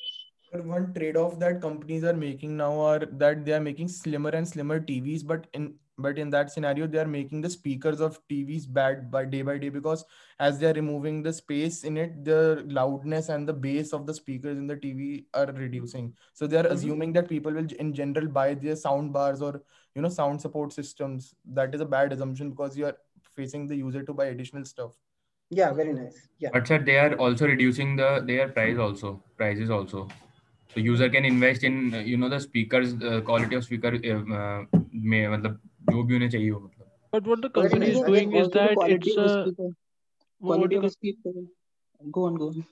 But one trade-off that companies are making now are that they are making slimmer and slimmer TVs, but in that scenario, they are making the speakers of TVs bad by day, because as they are removing the space in it, the loudness and the bass of the speakers in the TV are reducing. So they are assuming that people will in general buy their sound bars or sound support systems. That is a bad assumption because you are facing the user to buy additional stuff. Yeah, very nice. Yeah. But sir, they are also reducing their prices also. So user can invest in the speakers, quality of speaker में मतलब जो भी उन्हें चाहिए हो मतलब. But what the company is doing is that it's quality of speaker. Go on.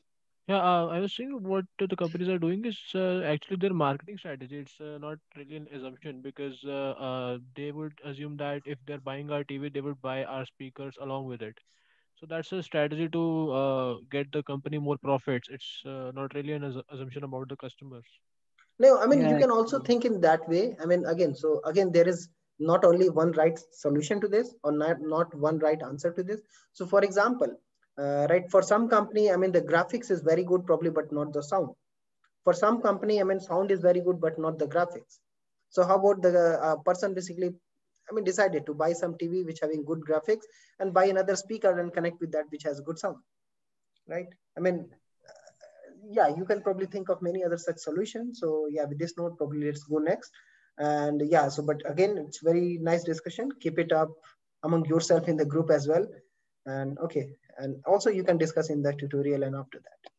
Yeah, I was saying what the companies are doing is actually their marketing strategy. It's not really an assumption because they would assume that if they're buying our TV, they would buy our speakers along with it. So that's a strategy to get the company more profits. It's not really an assumption about the customers. No, I mean, you can also think in that way. I mean, again, there is not only one right solution to this or not one right answer to this. So for example, right, for some company, I mean, the graphics is very good probably, but not the sound. For some company, I mean, sound is very good, but not the graphics. So how about the person basically, I mean, decided to buy some TV which having good graphics and buy another speaker and connect with that which has good sound, right? I mean, yeah, you can probably think of many other such solutions. So yeah, with this note, probably let's go next. And yeah, so but again, it's very nice discussion. Keep it up among yourself in the group as well. And okay, and also you can discuss in the tutorial and after that.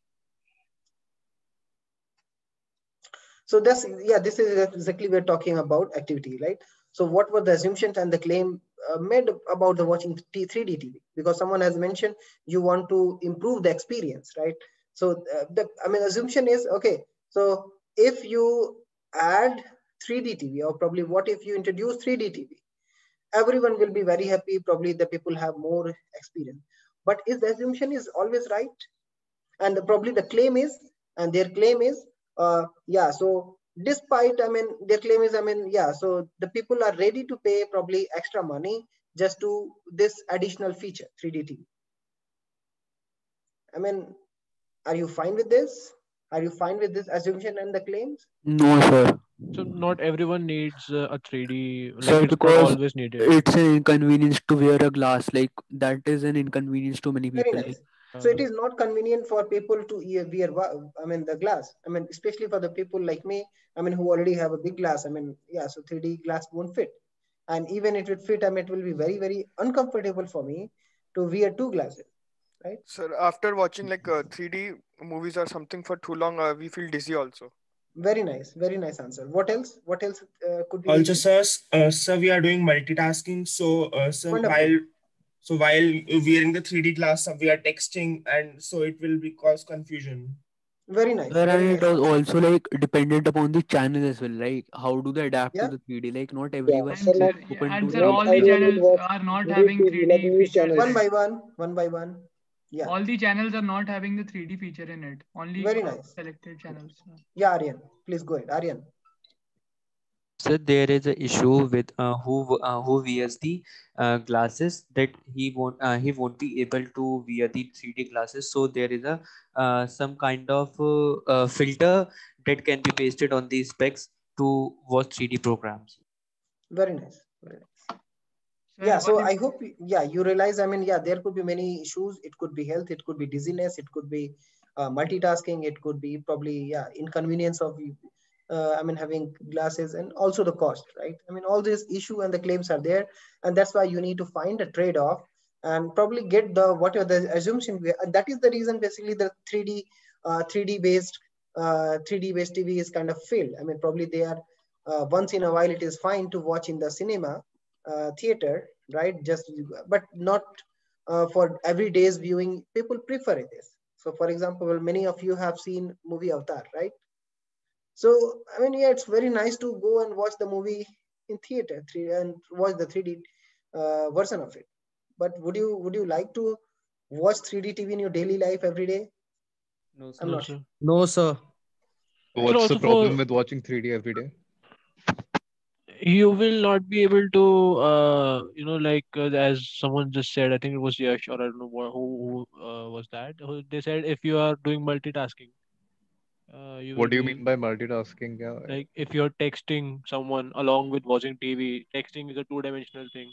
So this is exactly we're talking about activity, right? So what were the assumptions and the claim made about the watching 3D TV? Because someone has mentioned you want to improve the experience, right? So the assumption is, okay, so if you add 3D TV, or probably what if you introduce 3D TV, everyone will be very happy. Probably the people have more experience. But is the assumption is always right? And probably the claim is, and their claim is, so despite, their claim is, so the people are ready to pay probably extra money just to this additional feature, 3D TV. Are you fine with this? Are you fine with this assumption and the claims? No, sir. So not everyone needs a 3D. Like So it's because not always needed. it's an inconvenience to wear a glass, like that is an inconvenience to many people. Very nice. So it is not convenient for people to wear, the glass. Especially for the people like me, who already have a big glass. So 3D glass won't fit. And even if it fit, it will be very, very uncomfortable for me to wear two glasses, right? Sir, after watching like 3D movies or something for too long, we feel dizzy also. Very nice answer. What else could be? Also, sir, we are doing multitasking. So, sir, while wearing the 3D glass, we are texting, and so it will cause confusion. Very nice. Sir, and it was also like dependent upon the channel as well. Like how do they adapt to the 3D? Like not everyone is open to Sir, all the channels are not having 3D features. One by one. Yeah. All the channels are not having the 3D feature in it. Only very nice selected channels. Yeah, Aryan, please go ahead. Aryan. So there is an issue with who wears the glasses, that he won't be able to wear the 3D glasses. So there is a some kind of filter that can be pasted on these specs to watch 3D programs. Very nice. Yeah, so I hope you realize, there could be many issues. It could be health, it could be dizziness, it could be multitasking, it could be probably inconvenience of having glasses, and also the cost, right? All these issue and the claims are there, and that's why you need to find a trade-off and probably get whatever the assumption. And that is the reason basically the 3D based TV is kind of failed. Probably they are once in a while it is fine to watch in the cinema theater, right? But not for every day's viewing. People prefer this. So for example, many of you have seen movie Avatar, right? So I mean, yeah, it's very nice to go and watch the movie in theater and watch the 3D version of it. But would you like to watch 3D TV in your daily life every day? No, I'm not sir. sure. No, sir. What's the also problem for with watching 3D every day? you will not be able to like as someone just said, I think it was Yash or I don't know who was that, they said if you are doing multitasking, you will What do you be mean by multitasking? Yeah, like if you're texting someone along with watching TV. Texting is a two-dimensional thing.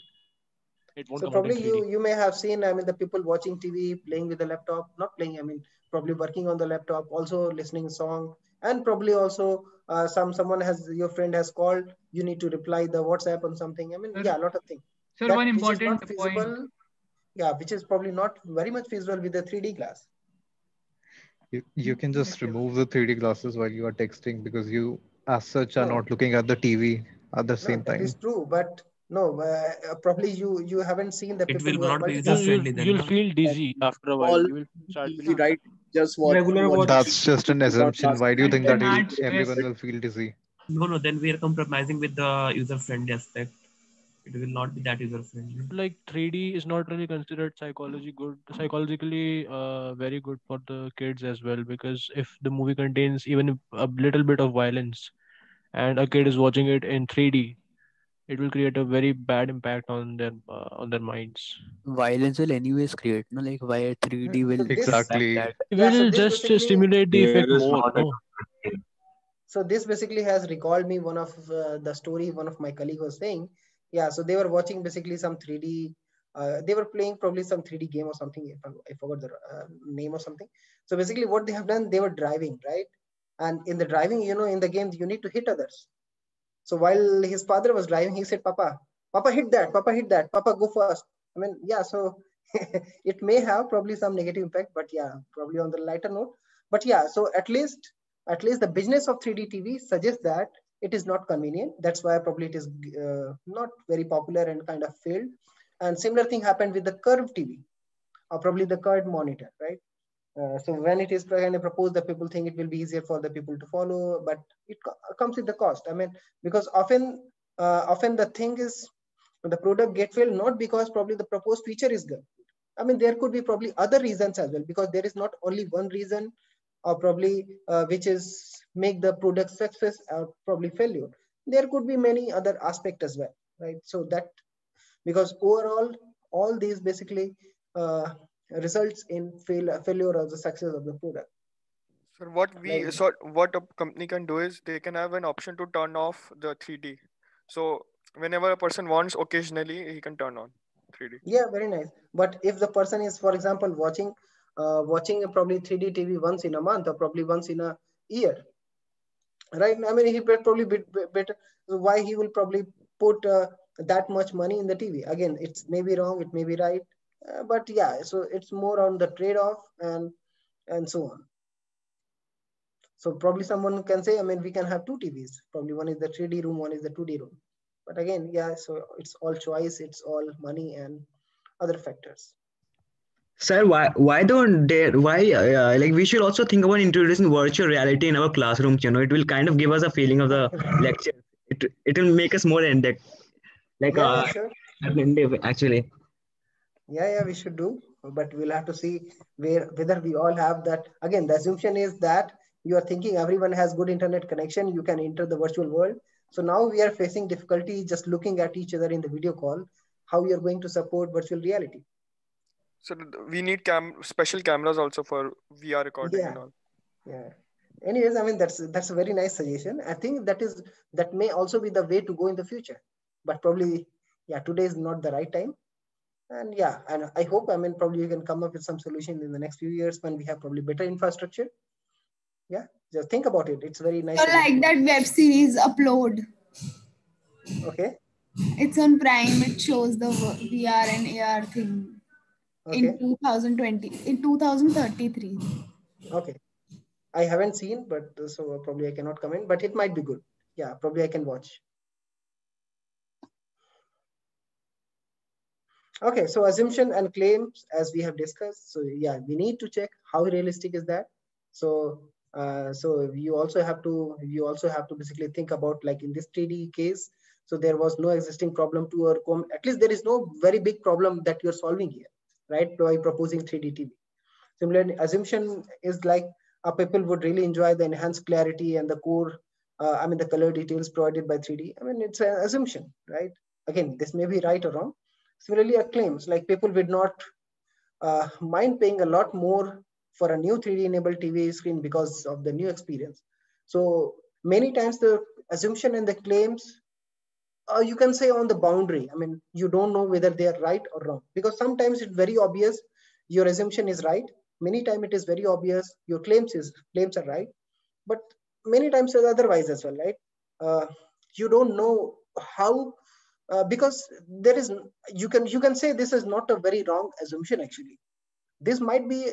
It won't So come out in probably 3D. you may have seen, I mean, the people watching TV, playing with the laptop, not playing, I mean, probably working on the laptop, also listening song, and probably also someone your friend has called, you need to reply the WhatsApp on something. I mean, Sir, yeah, a lot of things. sir, That one which is important not point. feasible, yeah, which is probably not very much feasible with the 3D glass. you can just remove the 3D glasses while you are texting because you, as such, are not looking at the TV at the No, same that is time. true, but no, probably you haven't seen the It people will who are not be user multitasking. friendly then, You'll no? feel dizzy after a while. All You will start easy, feeling right? Just watch. Regular watch. That's just an Not assumption. last. Why do you think that That stress. everyone will feel dizzy? No, then we are compromising with the user friendly aspect. It will not be that user friendly. like 3D is not really considered psychologically very good for the kids as well, because if the movie contains even a little bit of violence and a kid is watching it in 3D, it will create a very bad impact on their minds. Violence will anyways create, no? Like why 3D will So this, impact Exactly. that. It yeah, so will this just basically, stimulate the There effect is more, not a no? so this basically has recalled me one of the story one of my colleague was saying. Yeah, so they were watching basically some 3D. They were playing probably some 3D game or something. I forgot the name or something. So basically, what they have done, they were driving, right? And in the driving, in the game, you need to hit others. So while his father was driving, he said, Papa, hit that. Papa, hit that. Papa, go first. I mean, yeah. So it may have probably some negative impact, but yeah, probably on the lighter note. But yeah, so at least the business of 3D TV suggests that it is not convenient. That's why probably it is not very popular and kind of failed. And similar thing happened with the curved TV or probably the curved monitor, right? So when it is kind of proposed, the people think it will be easier for the people to follow, but it comes with the cost. I mean, because often the thing is the product get failed not because probably the proposed feature is good. I mean, there could be probably other reasons as well, because there is not only one reason or probably which is make the product success or probably failure. There could be many other aspects as well, right? So that, because overall, all these basically results in failure or the success of the product. So Like, what a company can do is they can have an option to turn off the 3D. So whenever a person wants, occasionally he can turn on 3D. yeah, very nice. But if the person is, for example, watching probably 3D TV once in a month or probably once in a year, right? I mean, he probably better. Why he will probably put that much money in the TV? Again, it's maybe wrong, it may be right, but yeah. So it's more on the trade-off and so on. So probably someone can say, I mean, we can have two TVs. Probably one is the 3D room, one is the 2D room. But again, yeah. So it's all choice, it's all money and other factors. Sir, why don't they, why like we should also think about introducing virtual reality in our classrooms. It will kind of give us a feeling of the lecture. It will make us more in depth, like Yeah, sure. actually. Yeah, we should do, but we'll have to see whether we all have that. Again, the assumption is that you are thinking everyone has good internet connection, you can enter the virtual world. So now we are facing difficulty just looking at each other in the video call, how we are going to support virtual reality. So we need special cameras also for VR recording and all. Yeah. Anyways, I mean, that's a very nice suggestion. I think that may also be the way to go in the future, but probably, yeah, today is not the right time. And yeah, and I hope, I mean, probably you can come up with some solution in the next few years when we have probably better infrastructure. Yeah, just think about it. It's very nice. So like that web series Upload. Okay. It's on Prime. It shows the VR and AR thing. Okay. In 2033. Okay. I haven't seen, but so probably I cannot comment, but it might be good. Yeah, probably I can watch. Okay, so assumption and claims, as we have discussed. So yeah, we need to check how realistic is that. So so you also have to basically think about, like in this 3D case. So there was no existing problem to overcome. At least there is no very big problem that you're solving here, right? By proposing 3D TV. Similarly, assumption is like people would really enjoy the enhanced clarity and the core, the color details provided by 3D. I mean, it's an assumption, right? Again, this may be right or wrong. Similarly, claims like people would not mind paying a lot more for a new 3D enabled TV screen because of the new experience. So many times the assumption and the claims, you can say on the boundary. I mean, you don't know whether they are right or wrong, because sometimes it's very obvious your assumption is right. Many times it is very obvious your claims are right, but many times it's otherwise as well, right? You don't know how, because there is, you can say this is not a very wrong assumption. Actually, this might be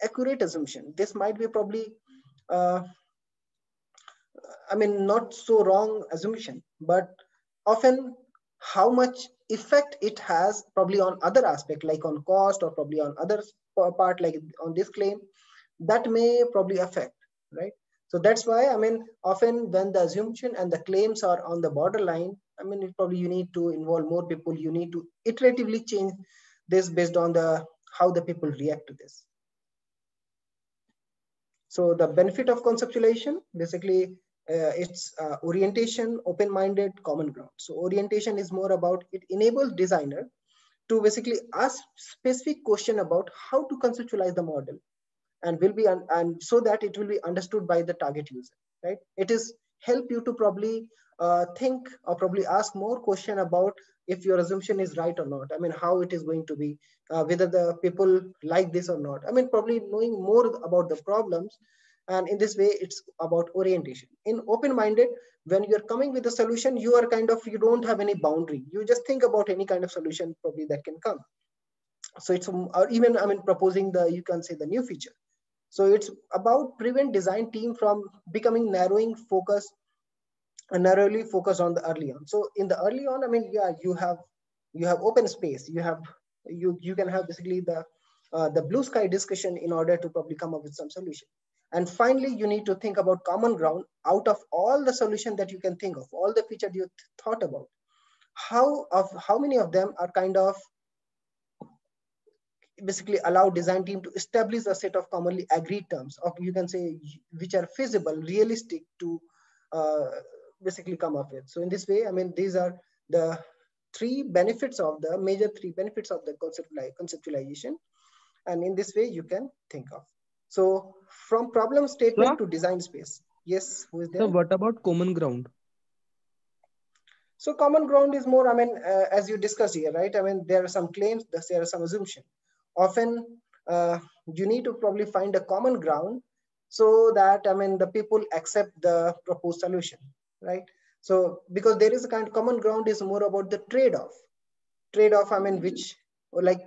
accurate assumption. This might be probably not so wrong assumption, but often how much effect it has probably on other aspect, like on cost, or probably on other part, like on this claim, that may probably affect, right? So that's why, often when the assumption and the claims are on the borderline, probably you need to involve more people. You need to iteratively change this based on how the people react to this. So the benefit of conceptualization, basically, it's orientation, open-minded, common ground. So orientation is more about, it enables designer to basically ask specific question about how to conceptualize the model, and and so that it will be understood by the target user, right? It is help you to probably think, or probably ask more question about if your assumption is right or not. How it is going to be, whether the people like this or not. Probably knowing more about the problems. And in this way, it's about orientation. In open-minded, when you're coming with a solution, you are you don't have any boundary. You just think about any kind of solution probably that can come. So it's, or even, proposing you can say the new feature. So it's about prevent design team from becoming narrowly focused on the early on. So in the early on, you have open space. You can have basically the blue sky discussion in order to probably come up with some solution. And finally, you need to think about common ground out of all the solution that you can think of, all the features you thought about. How many of them are basically allow design team to establish a set of commonly agreed terms, or you can say which are feasible, realistic to basically come up with. So in this way, these are the major three benefits of the conceptualization. And in this way, you can think of. So from problem statement to design space. Yes, who is there? So what about common ground? So common ground is more, as you discussed here, right? There are some claims, there are some assumptions. Often you need to probably find a common ground so that, the people accept the proposed solution, right? So because there is a kind of common ground is more about the trade-off, which, like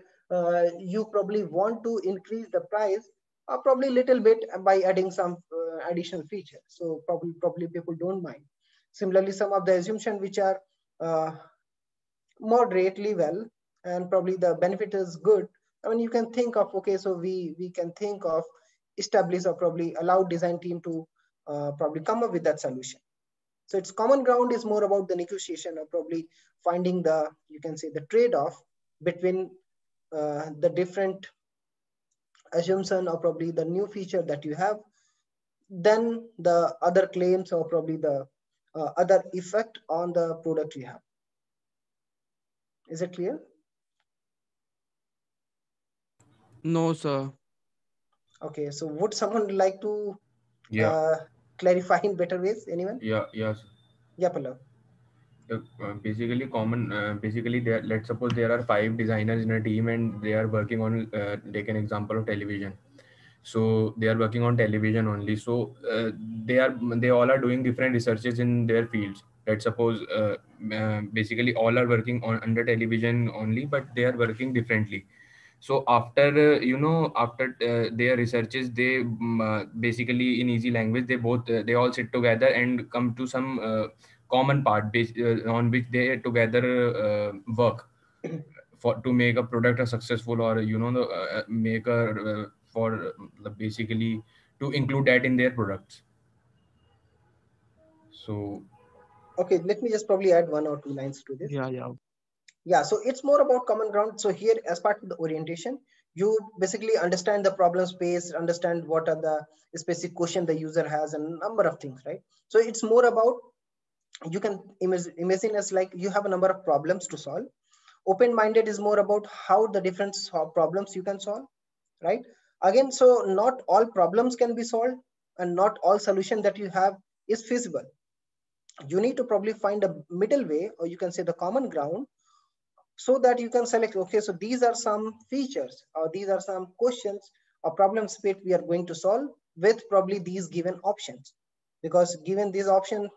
you probably want to increase the price, or probably a little bit by adding some additional feature. So probably people don't mind. Similarly, some of the assumptions which are moderately well, and probably the benefit is good. You can think of, okay, so we can think of establish, or probably allow design team to probably come up with that solution. So its common ground is more about the negotiation, or probably finding you can say the trade-off between the different assumption, or probably the new feature that you have, then the other claims, or probably the other effect on the product you have. Is it clear? No, sir. Okay, so would someone like to clarify in better ways? Anyone? Yes. Yeah, Pallav. Basically, let's suppose there are 5 designers in a team, and they are working on, take an example of television. So they are working on television only. So they all are doing different researches in their fields. Let's suppose basically all are working on under television only, but they are working differently. So after after their researches, they basically in easy language they all sit together and come to some common part on which they together work for to make a product a successful, or make a for basically to include that in their products. So okay, let me just probably add 1 or 2 lines to this. Yeah, so it's more about common ground. So here, as part of the orientation, you basically understand the problem space, understand what are the specific question the user has, and a number of things, right? So it's more about, you can imagine as like you have a number of problems to solve. Open-minded is more about how the different problems you can solve, right? Again, so not all problems can be solved, and not all solution that you have is feasible. You need to probably find a middle way, or you can say the common ground, so that you can select, okay, so these are some features, or these are some questions or problem space we are going to solve with probably these given options. Because given these options,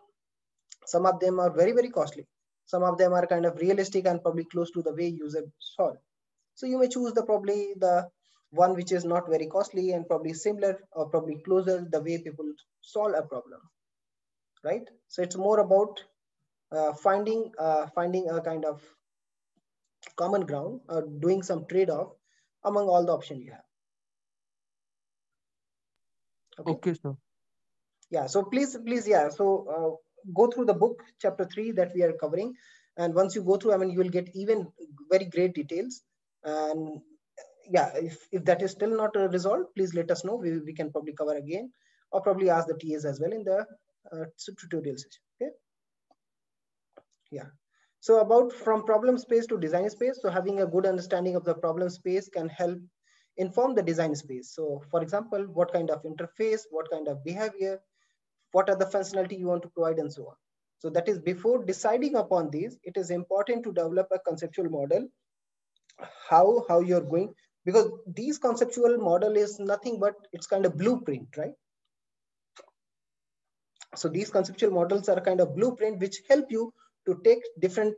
some of them are very, very costly. Some of them are kind of realistic and probably close to the way user solve. So you may choose probably the one which is not very costly and probably similar or probably closer the way people solve a problem, right? So it's more about finding a kind of common ground, or doing some trade-off among all the options you have. Okay, sir. Yeah, so please, yeah, so go through the book, chapter 3 that we are covering. And once you go through, I mean, you will get even very great details. And yeah, if that is still not resolved, please let us know. We can probably cover again, or probably ask the TAs as well in the tutorial session, okay? Yeah. So about from problem space to design space. So having a good understanding of the problem space can help inform the design space. So for example, what kind of interface, what kind of behavior, what are the functionality you want to provide, and so on. So that is, before deciding upon these, it is important to develop a conceptual model, how you're going, because these conceptual model is nothing but it's kind of blueprint, right? So these conceptual models are kind of blueprint which help you to take different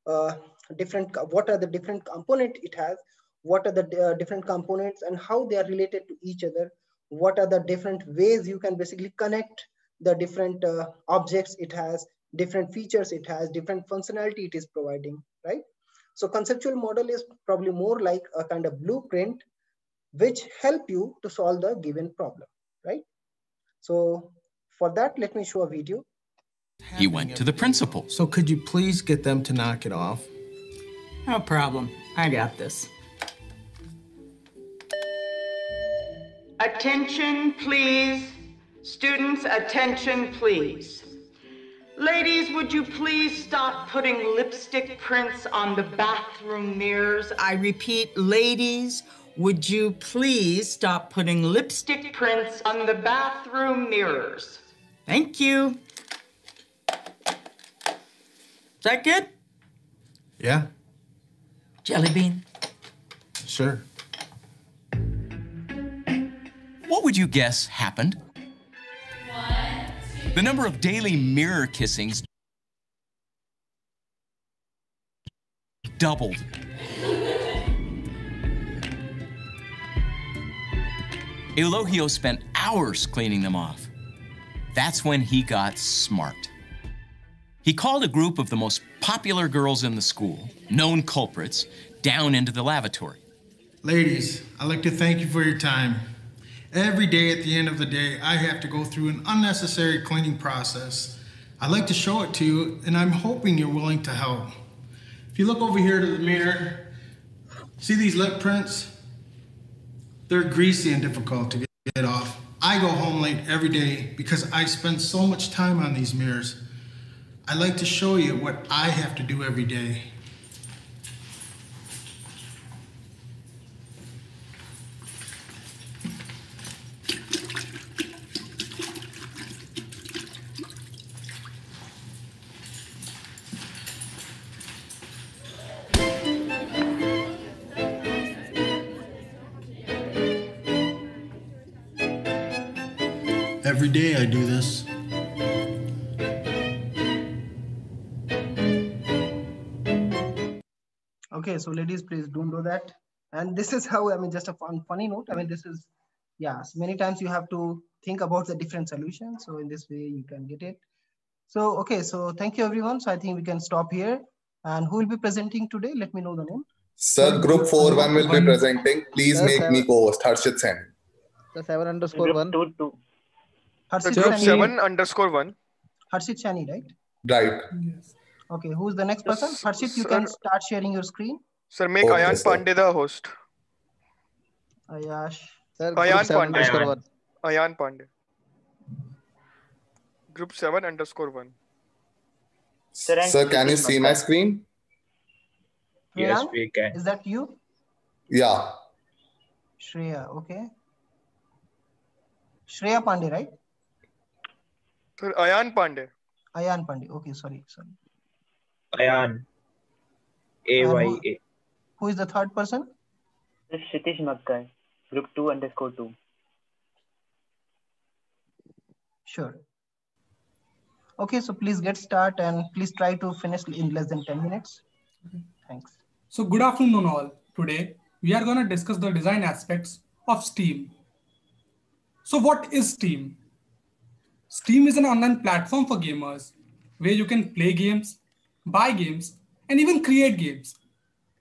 what are the different component it has, what are the different components and how they are related to each other, what are the different ways you can basically connect the different objects it has, different features it has, different functionality it is providing, right? So conceptual model is probably more like a kind of blueprint which help you to solve the given problem, right? So for that, let me show a video. He went to the principal. So could you please get them to knock it off? No problem. I got this. Attention, please. Students, attention, please. Ladies, would you please stop putting lipstick prints on the bathroom mirrors? I repeat, ladies, would you please stop putting lipstick prints on the bathroom mirrors? Thank you. Is that good? Yeah, Jelly bean. sure. What would you guess happened? The number of daily mirror kissings doubled. Elohio spent hours cleaning them off. That's when he got smart. He called a group of the most popular girls in the school, known culprits, down into the lavatory. Ladies, I'd like to thank you for your time. Every day at the end of the day, I have to go through an unnecessary cleaning process. I'd like to show it to you, and I'm hoping you're willing to help. If you look over here to the mirror, see these lip prints? They're greasy and difficult to get off. I go home late every day because I spend so much time on these mirrors. I'd like to show you what I have to do every day. Every day I do this. Okay, so ladies, please don't do that. And this is how, I mean, just a funny note. I mean, this is, yeah, so many times you have to think about the different solutions. So in this way you can get it. So, okay, so thank you everyone. So I think we can stop here. And who will be presenting today? Let me know the name. Sir, group 4-1 will be presenting. Please Sir, make me co-host, Harshit Sen. The 7_1. Harshit Group Chani. 7_1. Harshit Chani, right? Right. Okay, who's the next person? Harshit, you can start sharing your screen. Sir, make Ayan Pandey the host. Ayash. Sir, Ayan group 7_1. Pandey. Ayan Pandey. Group 7_1. Sir, can you see my screen? Yes, we can. Is that you? Yeah. Shreya, okay. Shreya Pandey, right? Sir, Ayan Pandey. Ayan Pandey. Okay, sorry. Ayan. And AYA. who is the third person? This is Shitish Makkai, group 2_2. Sure. Okay, so please get started and please try to finish in less than 10 minutes. Thanks. So good afternoon all. Today, we are going to discuss the design aspects of Steam. So what is Steam? Steam is an online platform for gamers where you can play games, buy games, and even create games.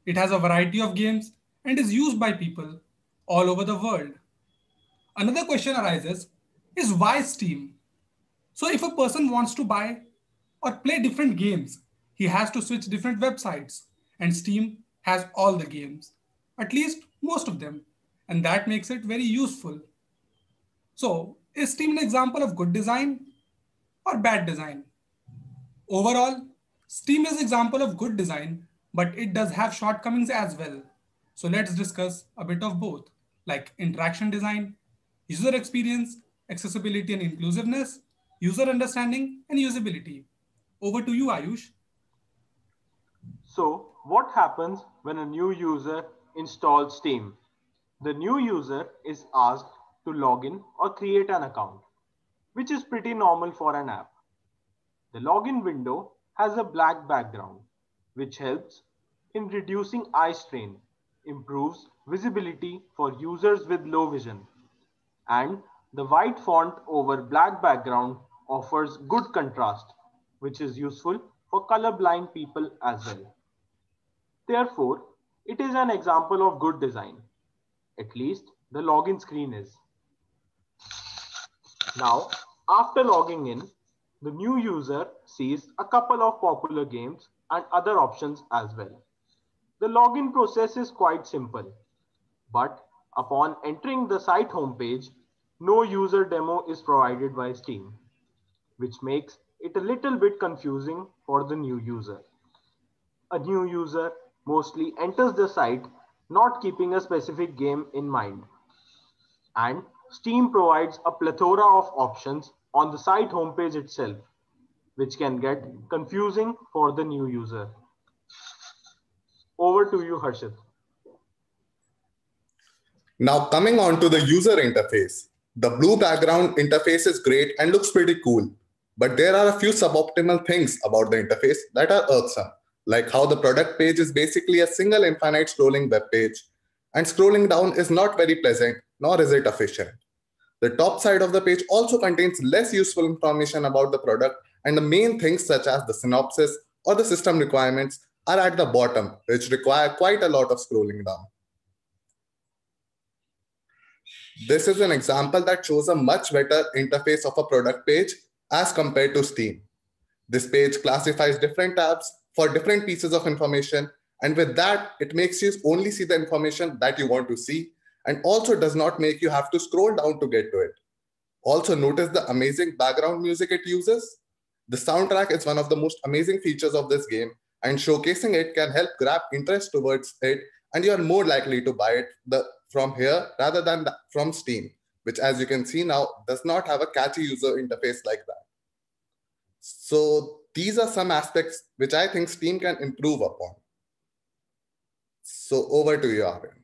It has a variety of games and is used by people all over the world. Another question arises is why Steam? So if a person wants to buy or play different games, he has to switch different websites, and Steam has all the games, at least most of them, and that makes it very useful. So is Steam an example of good design or bad design? Overall, Steam is an example of good design, but it does have shortcomings as well. So let's discuss a bit of both, like interaction design, user experience, accessibility and inclusiveness, user understanding, and usability. Over to you, Ayush. So what happens when a new user installs Steam? The new user is asked to log in or create an account, which is pretty normal for an app. The login window has a black background, which helps in reducing eye strain, improves visibility for users with low vision, and the white font over black background offers good contrast, which is useful for colorblind people as well. Therefore, it is an example of good design. At least the login screen is. Now, after logging in, the new user sees a couple of popular games and other options as well. The login process is quite simple, but upon entering the site homepage, no user demo is provided by Steam, which makes it a little bit confusing for the new user. A new user mostly enters the site not keeping a specific game in mind. And Steam provides a plethora of options on the site homepage itself, which can get confusing for the new user. Over to you, Harshit. Now coming on to the user interface. The blue background interface is great and looks pretty cool, but there are a few suboptimal things about the interface that are irksome, like how the product page is basically a single infinite scrolling web page, and scrolling down is not very pleasant, nor is it efficient. The top side of the page also contains less useful information about the product, and the main things such as the synopsis or the system requirements are at the bottom, which require quite a lot of scrolling down. This is an example that shows a much better interface of a product page as compared to Steam. This page classifies different tabs for different pieces of information, and with that, it makes you only see the information that you want to see, and also does not make you have to scroll down to get to it. Also notice the amazing background music it uses. The soundtrack is one of the most amazing features of this game, and showcasing it can help grab interest towards it, and you are more likely to buy it from here rather than from Steam, which, as you can see now, does not have a catchy user interface like that. So these are some aspects which I think Steam can improve upon. So over to you, Arvind.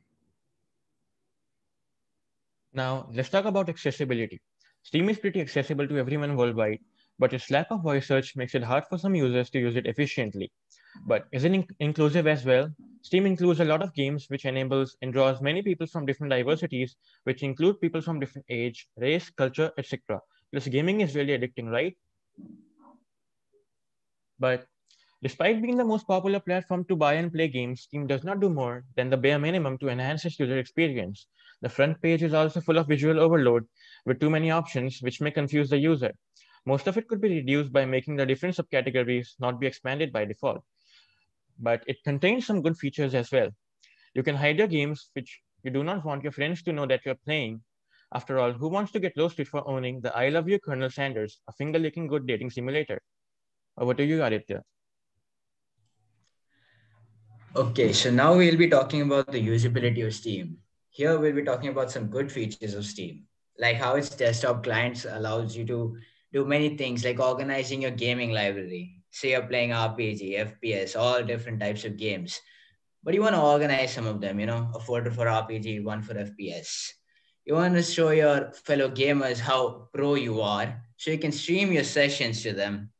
Now, let's talk about accessibility. Steam is pretty accessible to everyone worldwide, but its lack of voice search makes it hard for some users to use it efficiently. But isn't inclusive as well? Steam includes a lot of games which enables and draws many people from different diversities, which include people from different age, race, culture, etc. Plus, gaming is really addicting, right? But despite being the most popular platform to buy and play games, Steam does not do more than the bare minimum to enhance its user experience. The front page is also full of visual overload with too many options, which may confuse the user. Most of it could be reduced by making the different subcategories not be expanded by default. But it contains some good features as well. You can hide your games which you do not want your friends to know that you're playing. After all, who wants to get roasted for owning the I Love You Colonel Sanders, a finger-licking good dating simulator? Over to you, Aditya. Okay, so now we'll be talking about the usability of Steam. Here we'll be talking about some good features of Steam, like how its desktop clients allows you to do many things like organizing your gaming library. Say you're playing RPG, FPS, all different types of games, but you want to organize some of them, a folder for RPG, one for FPS. You want to show your fellow gamers how pro you are, so you can stream your sessions to them,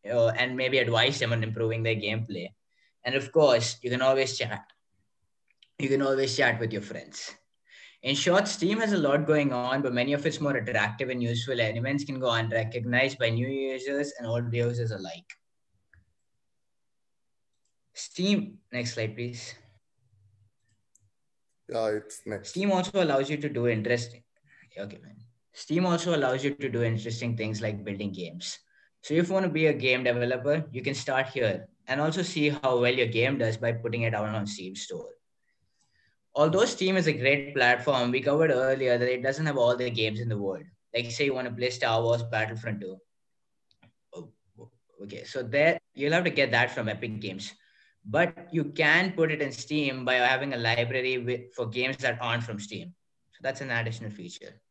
and maybe advise them on improving their gameplay. And of course, you can always chat. You can always chat with your friends. In short, Steam has a lot going on, but many of its more attractive and useful elements can go unrecognized by new users and old users alike. Steam, next slide, please. Yeah, it's next. Steam also allows you to do interesting. Okay, man. Steam also allows you to do interesting things like building games. So if you want to be a game developer, you can start here and also see how well your game does by putting it out on Steam store. Although Steam is a great platform, we covered earlier that it doesn't have all the games in the world. Like say you want to play Star Wars Battlefront 2. Okay, so there you'll have to get that from Epic Games. But you can put it in Steam by having a library for games that aren't from Steam. So that's an additional feature.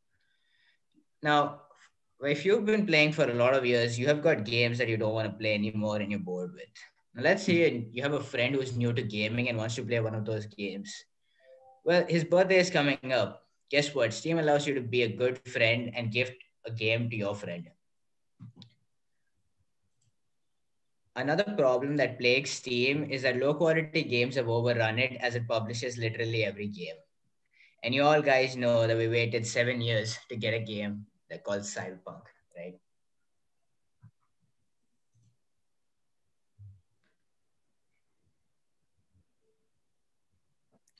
Now, if you've been playing for a lot of years, you have got games that you don't want to play anymore and you're bored with. Now, let's say you have a friend who's new to gaming and wants to play one of those games. Well, his birthday is coming up. Guess what? Steam allows you to be a good friend and gift a game to your friend. Another problem that plagues Steam is that low quality games have overrun it as it publishes literally every game. And you all guys know that we waited 7 years to get a game that called Cyberpunk, right?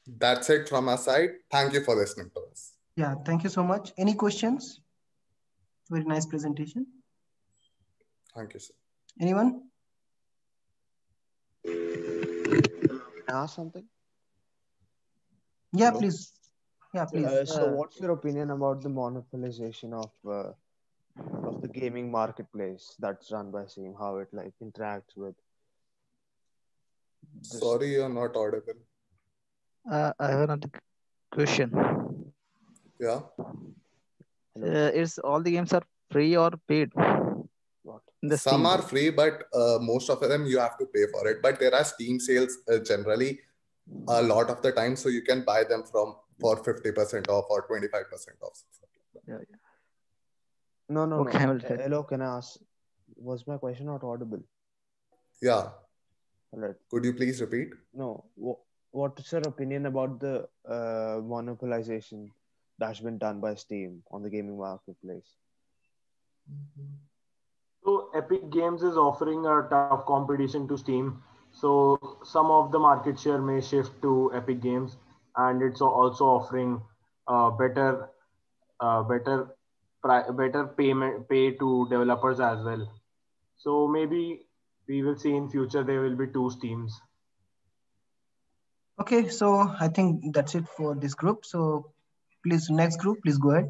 That's it from our side. Thank you for listening to us. Yeah, thank you so much. Any questions? Very nice presentation. Thank you, sir. Anyone? Can I ask something? Yeah, Hello? please. Yeah, please. So what's your opinion about the monopolization of the gaming marketplace that's run by Steam, how it like interacts with Sorry, you're not audible. I have another question. Yeah. Is all the games are free or paid? Some are free, but most of them you have to pay for it. But there are Steam sales generally a lot of the time, so you can buy them for 50% off or 25% off. Yeah. No. Okay, I will try. Hello, can I ask? Was my question not audible? Yeah. All right. Could you please repeat? No. What is your opinion about the monopolization that's been done by Steam on the gaming marketplace? So Epic Games is offering a tough competition to Steam. So some of the market share may shift to Epic Games, and it's also offering better pay to developers as well. So maybe we will see in future there will be 2 Steams. Okay, so I think that's it for this group. So please, next group, please go ahead.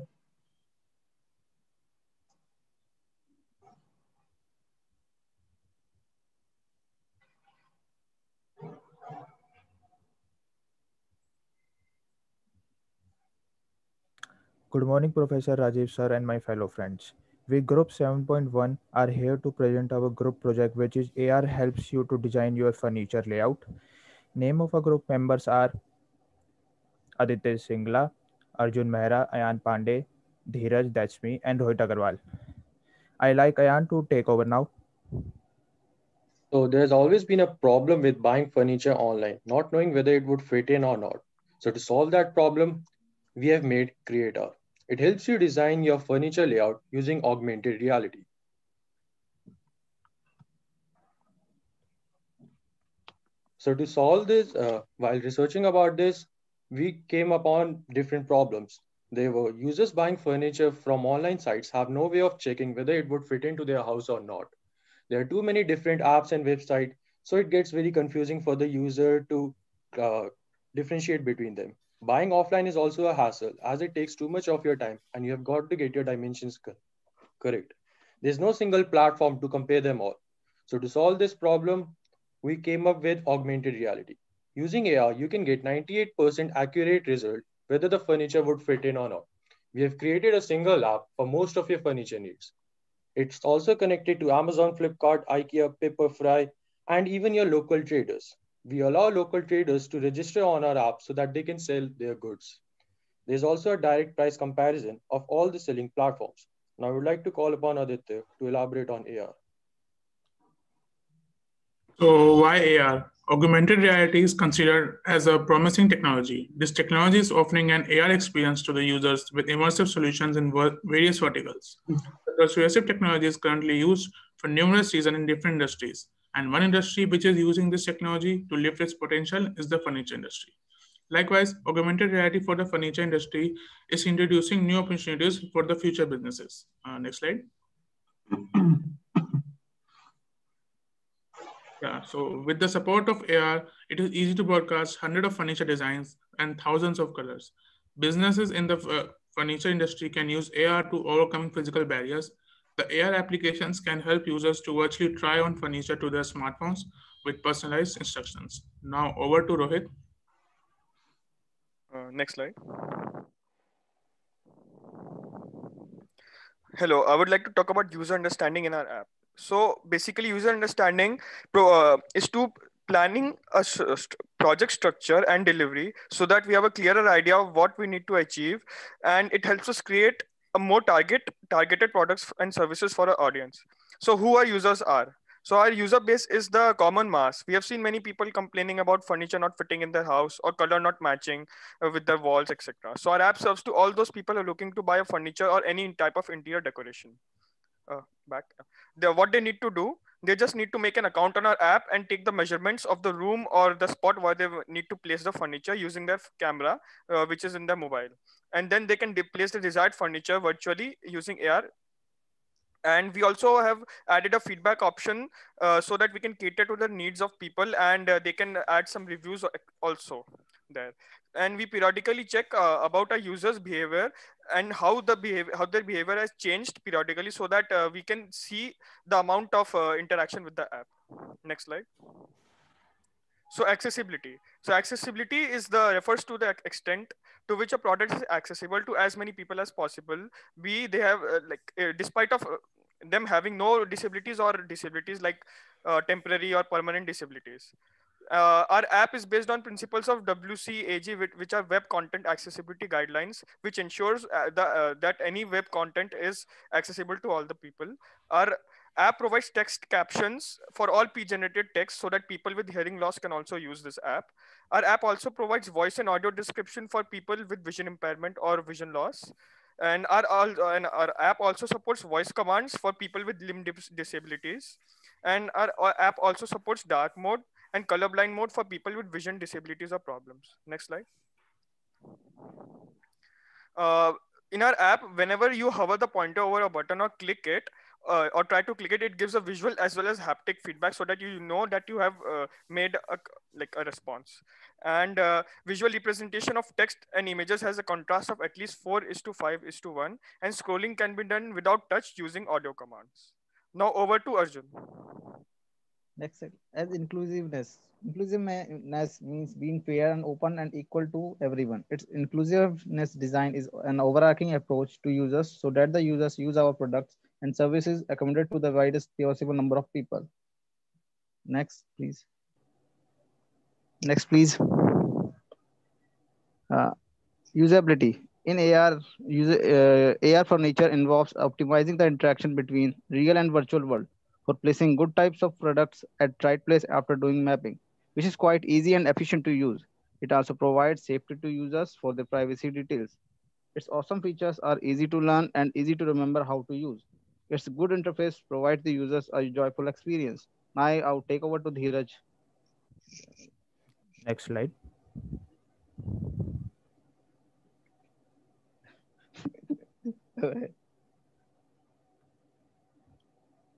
Good morning, Professor Rajiv sir and my fellow friends. We Group 7.1 are here to present our group project, which is AR helps you to design your furniture layout. Name of our group members are Aditya Singla, Arjun Mehra, Ayan Pandey, Dheeraj, that's me, and Rohit Agarwal. I like Ayan to take over now. So there's always been a problem with buying furniture online, not knowing whether it would fit in or not. So to solve that problem, we have made Creator. It helps you design your furniture layout using augmented reality. So to solve this, while researching about this, we came upon different problems. There were users buying furniture from online sites have no way of checking whether it would fit into their house or not. There are too many different apps and websites, so it gets very confusing for the user to differentiate between them. Buying offline is also a hassle as it takes too much of your time and you have got to get your dimensions correct. There's no single platform to compare them all. So to solve this problem, we came up with augmented reality. Using AR, you can get 98% accurate result whether the furniture would fit in or not. We have created a single app for most of your furniture needs. It's also connected to Amazon, Flipkart, IKEA, Pepperfry, and even your local traders. We allow local traders to register on our app so that they can sell their goods. There's also a direct price comparison of all the selling platforms. Now I would like to call upon Aditya to elaborate on AR. So why AR? Augmented reality is considered as a promising technology. This technology is offering an AR experience to the users with immersive solutions in various verticals. The persuasive technology is currently used for numerous reasons in different industries. And one industry which is using this technology to lift its potential is the furniture industry. Likewise, augmented reality for the furniture industry is introducing new opportunities for the future businesses. Next slide. Yeah, so with the support of AR, it is easy to broadcast hundreds of furniture designs and thousands of colors. Businesses in the furniture industry can use AR to overcome physical barriers. The AR applications can help users to virtually try on furniture to their smartphones with personalized instructions. Now over to Rohit. Next slide. Hello, I would like to talk about user understanding in our app. So basically user understanding is to planning a project structure and delivery so that we have a clearer idea of what we need to achieve, and it helps us create a more targeted products and services for our audience. So who our users are? So our user base is the common mass. We have seen many people complaining about furniture not fitting in their house or color not matching with their walls, etc. So our app serves to all those people who are looking to buy a furniture or any type of interior decoration. What they need to do, they just need to make an account on our app and take the measurements of the room or the spot where they need to place the furniture using their camera, which is in their mobile. And then they can place the desired furniture virtually using AR. And we also have added a feedback option so that we can cater to the needs of people, and they can add some reviews also there. And we periodically check about our users' behavior and how their behavior has changed periodically, so that we can see the amount of interaction with the app. Next slide. So accessibility. So accessibility refers to the extent to which a product is accessible to as many people as possible. They have despite of them having no disabilities or disabilities like temporary or permanent disabilities. Our app is based on principles of WCAG, which are Web Content Accessibility Guidelines, which ensures that any web content is accessible to all the people. Our app provides text captions for all pre-generated text so that people with hearing loss can also use this app. Our app also provides voice and audio description for people with vision impairment or vision loss. And our app also supports voice commands for people with limb disabilities. And our app also supports dark mode and colorblind mode for people with vision disabilities or problems. Next slide. In our app, whenever you hover the pointer over a button or click it, or try to click it, it gives a visual as well as haptic feedback so that you know that you have made a response. And visual representation of text and images has a contrast of at least 4:5:1, and scrolling can be done without touch using audio commands. Now over to Arjun. Next slide. As inclusiveness. Inclusiveness means being fair and open and equal to everyone. Its inclusiveness design is an overarching approach to users so that the users use our products and services accommodate to the widest possible number of people. Next, please. Next, please. Usability. In AR, AR furniture involves optimizing the interaction between real and virtual world. for placing good types of products at right place after doing mapping, which is quite easy and efficient to use. It also provides safety to users for their privacy details. Its awesome features are easy to learn and easy to remember how to use. Its good interface provides the users a joyful experience. Now I'll take over to Dheeraj. Next slide.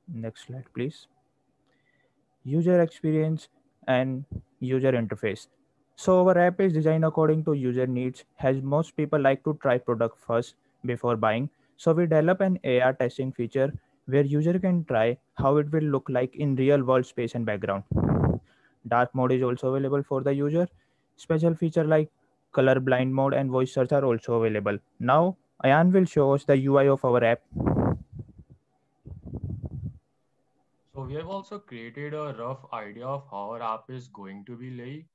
Next slide, please. User experience and user interface. So our app is designed according to user needs, as most people like to try product first before buying. So we develop an AR testing feature where user can try how it will look like in real world space and background. Dark mode is also available for the user. Special feature like color blind mode and voice search are also available. Now Ayan will show us the UI of our app. So we have also created a rough idea of how our app is going to be like.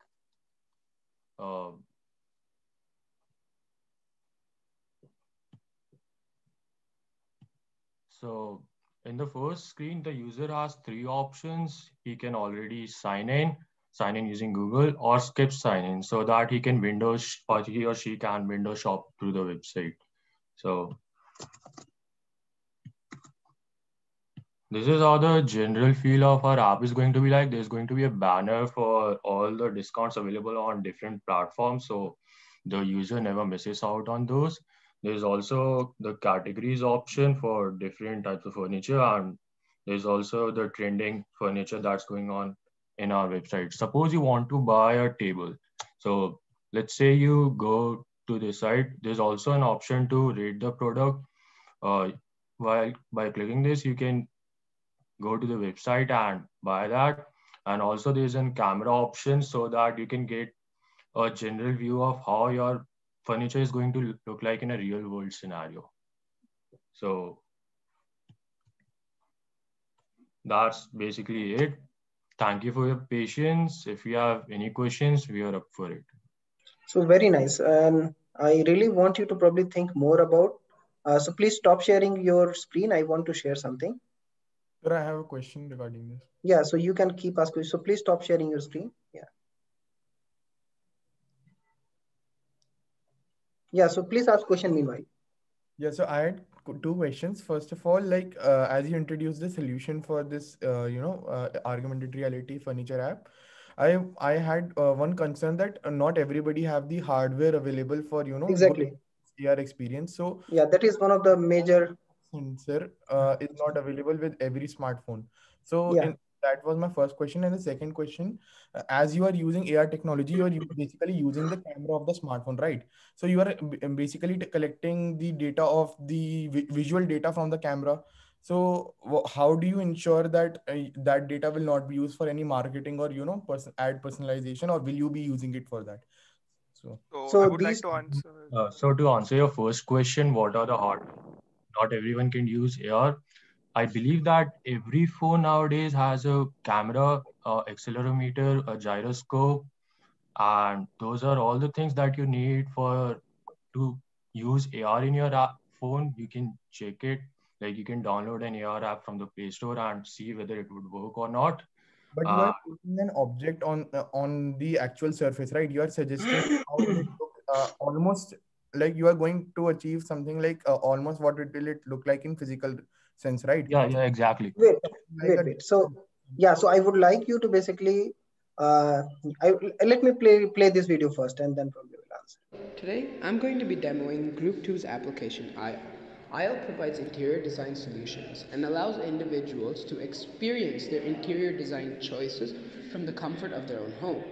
So in the first screen, the user has three options. He can already sign in using Google, or skip sign in, so that he can he or she can window shop through the website. So this is how the general feel of our app is going to be like. There's going to be a banner for all the discounts available on different platforms, so the user never misses out on those. There's also the categories option for different types of furniture, and there's also the trending furniture that's going on in our website. Suppose you want to buy a table. So let's say you go to the site. There's also an option to rate the product. By clicking this, you can go to the website and buy that. And also there's a camera option so that you can get a general view of how your furniture is going to look like in a real world scenario. So that's basically it. Thank you for your patience. If you have any questions, we are up for it. So very nice. And I really want you to probably think more about, so please stop sharing your screen. I want to share something. Sir, I have a question regarding this. Yeah, so you can keep asking. So please stop sharing your screen. Yeah. Yeah, so please ask question meanwhile. Yeah, so I had two questions. First of all, like as you introduced the solution for this, augmented reality furniture app, I had one concern that not everybody have the hardware available for Exactly. good AR experience. So yeah, that is one of the major sensor is not available with every smartphone. So yeah. That was my first question. And the second question, as you are using AR technology, you are basically using the camera of the smartphone, right? So you are basically collecting the data of the visual data from the camera. So how do you ensure that that data will not be used for any marketing or ad personalization, or will you be using it for that? So I would like to answer. So to answer your first question, what are the hard? Not everyone can use AR. I believe that every phone nowadays has a camera, accelerometer, a gyroscope, and those are all the things that you need to use AR in your phone. You can check it, like you can download an AR app from the Play Store and see whether it would work or not. But you are putting an object on the actual surface, right? You are suggesting how will it look, almost like you are going to achieve something like almost what will it look like in physical sense, right? Yeah, exactly. Wait. So yeah, so I would like you to basically, let me play this video first, and then probably will answer. Today, I'm going to be demoing Group 2's application, IO. IO provides interior design solutions and allows individuals to experience their interior design choices from the comfort of their own home.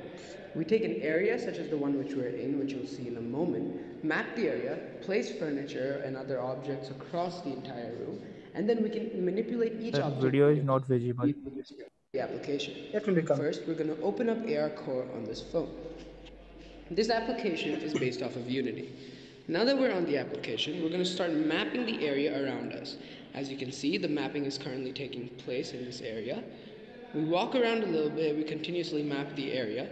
We take an area such as the one which we're in, which you'll see in a moment, map the area, place furniture and other objects across the entire room, and then we can manipulate each The object. video is not visible. The application. It will become. First, we're going to open up AR Core on this phone. This application is based off of Unity. Now that we're on the application, we're going to start mapping the area around us. As you can see, the mapping is currently taking place in this area. We walk around a little bit, we continuously map the area,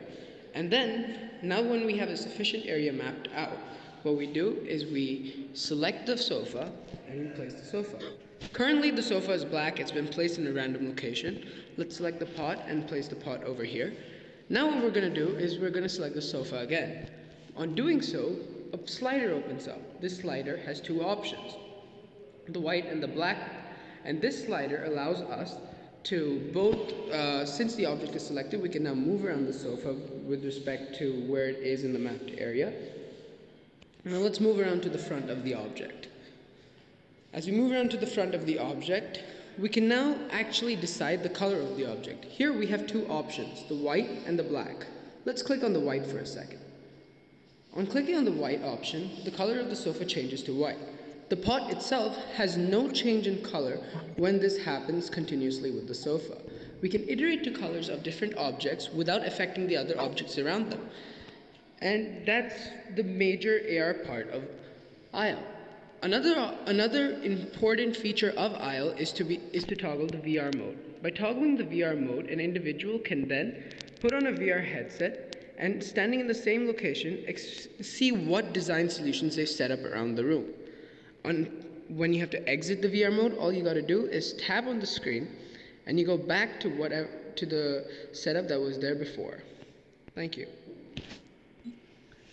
and then, now when we have a sufficient area mapped out, what we do is we select the sofa and we place the sofa. Currently, the sofa is black. It's been placed in a random location. Let's select the pot and place the pot over here. Now what we're going to do is we're going to select the sofa again. On doing so, a slider opens up. This slider has two options, the white and the black. And this slider allows us to both, since the object is selected, we can now move around the sofa with respect to where it is in the mapped area. Now let's move around to the front of the object. As we move around to the front of the object, we can now actually decide the color of the object. Here we have two options, the white and the black. Let's click on the white for a second. On clicking on the white option, the color of the sofa changes to white. The pot itself has no change in color when this happens continuously with the sofa. We can iterate to colors of different objects without affecting the other objects around them. And that's the major AR part of Isle. Another important feature of Isle is to toggle the VR mode. By toggling the VR mode, an individual can then put on a VR headset and, standing in the same location, see what design solutions they've set up around the room. When you have to exit the VR mode, all you got to do is tap on the screen and you go back to the setup that was there before. Thank you.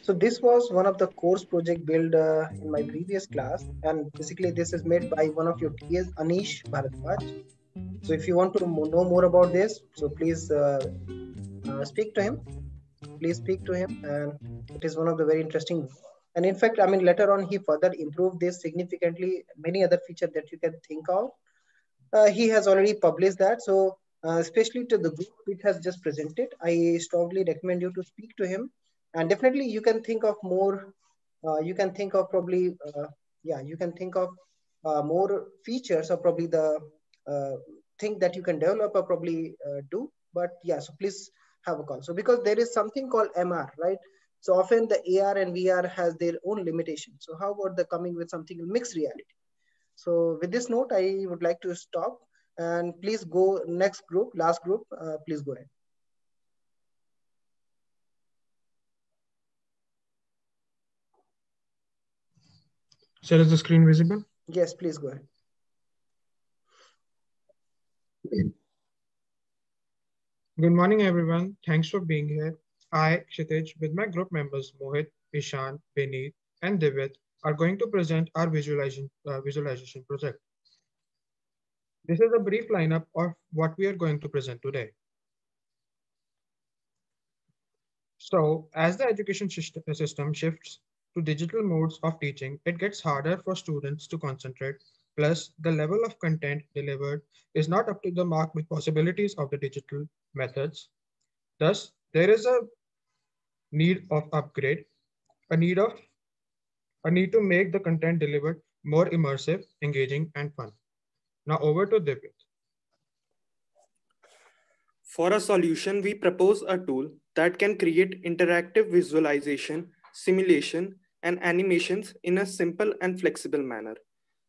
So this was one of the course project built in my previous class, and basically this is made by one of your TAs, Anish Bharadwaj. So if you want to know more about this, so please speak to him. Please speak to him, and it is one of the very interesting. And in fact, I mean, later on he further improved this significantly. Many other features that you can think of, he has already published that. So especially to the group which has just presented, I strongly recommend you to speak to him. And definitely you can think of more, you can think of probably, you can think of more features or probably the thing that you can develop or probably do. But yeah, so please have a call. So because there is something called MR, right? So often the AR and VR has their own limitations. So how about the coming with something mixed reality? So with this note, I would like to stop and please go next group, last group, please go ahead. Sir, is the screen visible? Yes, please go ahead. Good morning, everyone. Thanks for being here. I, Kshitij, with my group members Mohit, Ishan, Vineet, and Divit, are going to present our visualization project. This is a brief lineup of what we are going to present today. So, as the education system shifts to digital modes of teaching, it gets harder for students to concentrate. Plus, the level of content delivered is not up to the mark with possibilities of the digital methods. Thus, there is a need of upgrade, a need to make the content delivered more immersive, engaging, and fun. Now over to Divit. For a solution, we propose a tool that can create interactive visualization, simulation, and animations in a simple and flexible manner.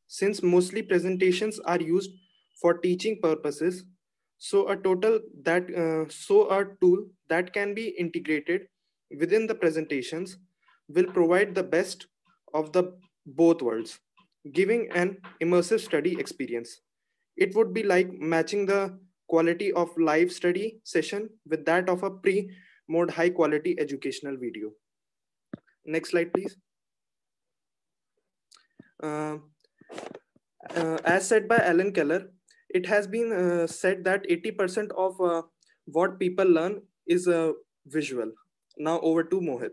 Since mostly presentations are used for teaching purposes, so a tool that can be integrated within the presentations will provide the best of the both worlds, giving an immersive study experience. It would be like matching the quality of live study session with that of a pre-mode high quality educational video. Next slide, please. As said by Alan Keller, it has been said that 80% of what people learn is visual. Now over to Mohit.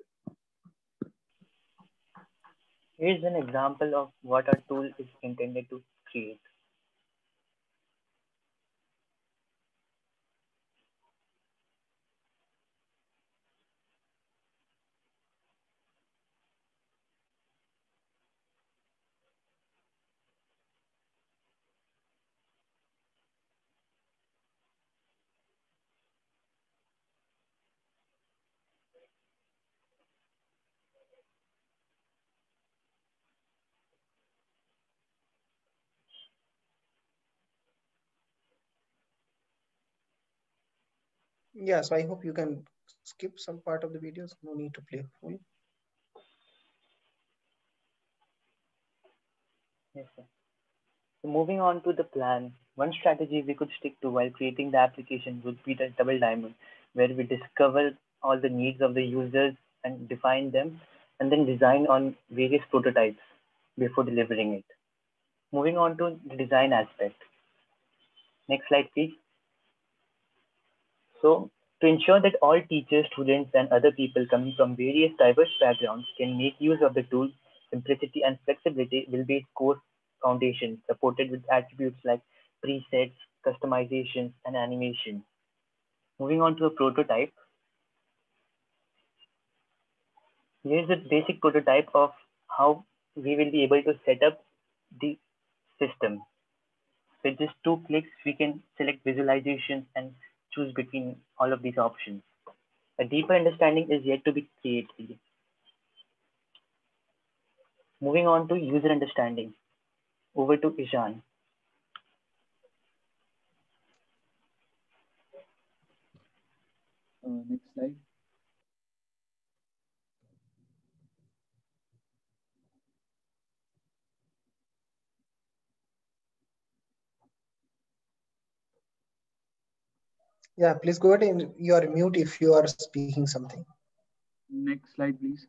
Here's an example of what our tool is intended to create. Yeah, so I hope you can skip some part of the videos. No need to play full. Yes, sir. So moving on to the plan, one strategy we could stick to while creating the application would be the double diamond, where we discover all the needs of the users and define them, and then design on various prototypes before delivering it. Moving on to the design aspect. Next slide, please. So, to ensure that all teachers, students, and other people coming from various diverse backgrounds can make use of the tool, simplicity and flexibility will be its core foundation, supported with attributes like presets, customizations, and animation. Moving on to a prototype. Here's a basic prototype of how we will be able to set up the system. With just 2 clicks, we can select visualization and choose between all of these options. A deeper understanding is yet to be created. Moving on to user understanding. Over to Ishan. Next slide. Yeah, please go ahead and you are mute if you are speaking something. Next slide, please.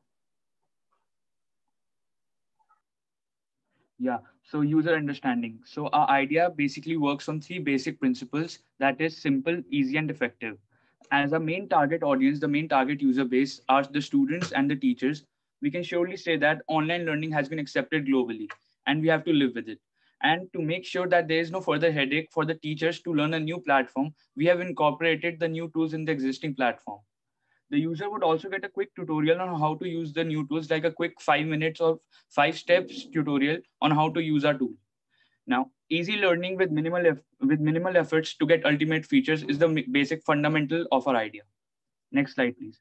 Yeah, so user understanding. So our idea basically works on 3 basic principles, that is simple, easy, and effective. As a main target audience, the main target user base are the students and the teachers. We can surely say that online learning has been accepted globally and we have to live with it. And to make sure that there is no further headache for the teachers to learn a new platform, we have incorporated the new tools in the existing platform. The user would also get a quick tutorial on how to use the new tools, like a quick 5 minutes or 5 steps tutorial on how to use our tool. Now, easy learning with minimal efforts to get ultimate features is the basic fundamental of our idea. Next slide, please.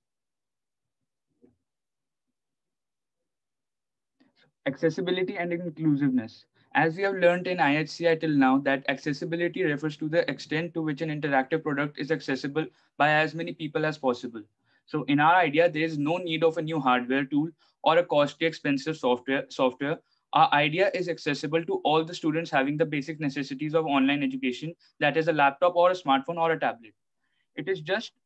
Accessibility and inclusiveness. As we have learned in IHCI till now, that accessibility refers to the extent to which an interactive product is accessible by as many people as possible. So in our idea, there is no need of a new hardware tool or a costly, expensive software. Our idea is accessible to all the students having the basic necessities of online education, that is a laptop or a smartphone or a tablet.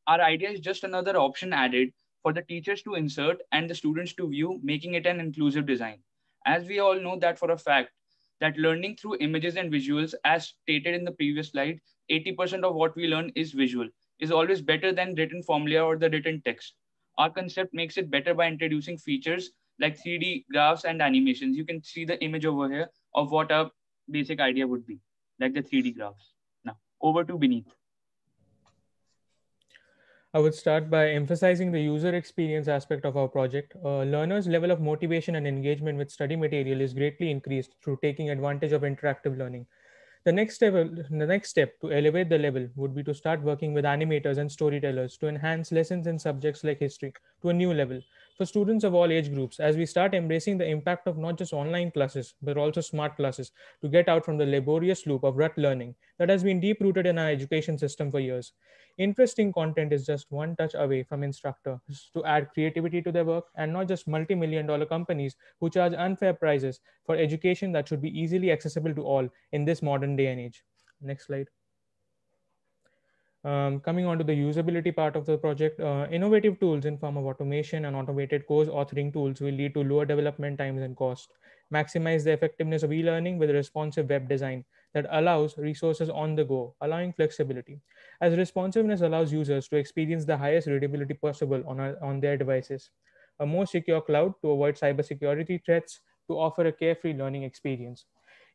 Our idea is just another option added for the teachers to insert and the students to view, making it an inclusive design. As we all know that for a fact, that learning through images and visuals, as stated in the previous slide, 80% of what we learn is visual, is always better than written formula or the written text. Our concept makes it better by introducing features like 3D graphs and animations. You can see the image over here of what our basic idea would be, like the 3D graphs. Now, over to Beneath. I would start by emphasizing the user experience aspect of our project. Learners' level of motivation and engagement with study material is greatly increased through taking advantage of interactive learning. The next step to elevate the level would be to start working with animators and storytellers to enhance lessons in subjects like history to a new level for students of all age groups, as we start embracing the impact of not just online classes but also smart classes to get out from the laborious loop of rut learning that has been deep rooted in our education system for years. Interesting content is just one touch away from instructors to add creativity to their work, and not just multi-million-dollar companies who charge unfair prices for education that should be easily accessible to all in this modern day and age. Next slide. Coming on to the usability part of the project, innovative tools in form of automation and automated course authoring tools will lead to lower development times and cost, maximize the effectiveness of e-learning with responsive web design that allows resources on the go, allowing flexibility, as responsiveness allows users to experience the highest readability possible on their devices, a more secure cloud to avoid cybersecurity threats, to offer a carefree learning experience.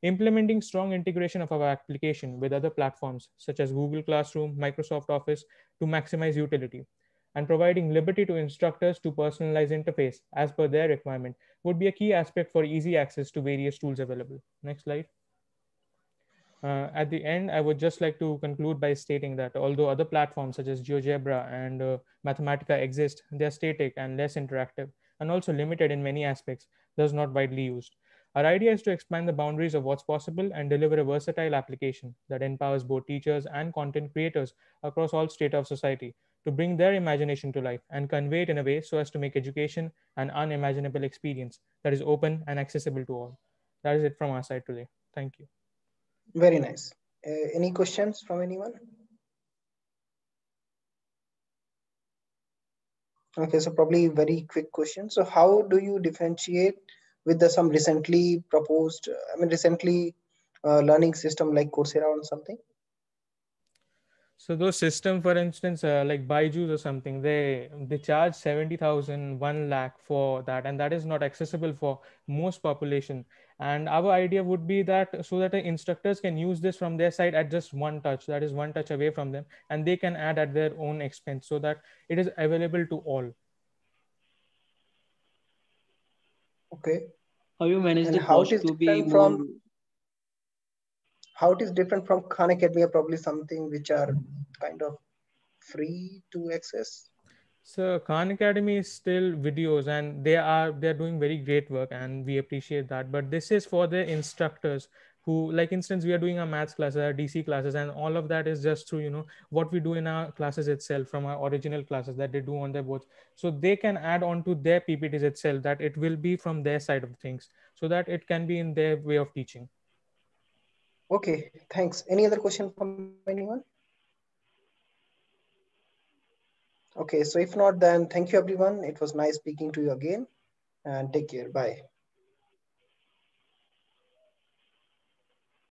Implementing strong integration of our application with other platforms such as Google Classroom, Microsoft Office to maximize utility, and providing liberty to instructors to personalize interface as per their requirement would be a key aspect for easy access to various tools available. Next slide. At the end, I would just like to conclude by stating that although other platforms such as GeoGebra and Mathematica exist, they are static and less interactive, and also limited in many aspects, thus not widely used. Our idea is to expand the boundaries of what's possible and deliver a versatile application that empowers both teachers and content creators across all states of society to bring their imagination to life and convey it in a way so as to make education an unimaginable experience that is open and accessible to all. That is it from our side today. Thank you. Very nice. Any questions from anyone? Okay, so probably very quick question. So how do you differentiate with the some recently proposed, recently learning system like Coursera or something? So those systems, for instance, like Byju's or something, they charge 70,000, 1 lakh for that, and that is not accessible for most population. And our idea would be that so that the instructors can use this from their side at just one touch, that is one touch away from them, and they can add at their own expense so that it is available to all. Okay. How you manage And the how it cost is to be different more? from how it is different from Khan Academy, or probably something which are kind of free to access? So Khan Academy is still videos, and they're doing very great work, and we appreciate that. But this is for the instructors who, like instance, we are doing our maths classes, our DC classes, and all of that is just through what we do in our classes itself from our original classes that they do on their boards. So they can add on to their PPTs itself, that it will be from their side of things, so that it can be in their way of teaching. Okay, thanks. Any other question from anyone? Okay, so if not, then thank you everyone. It was nice speaking to you again, and take care. Bye.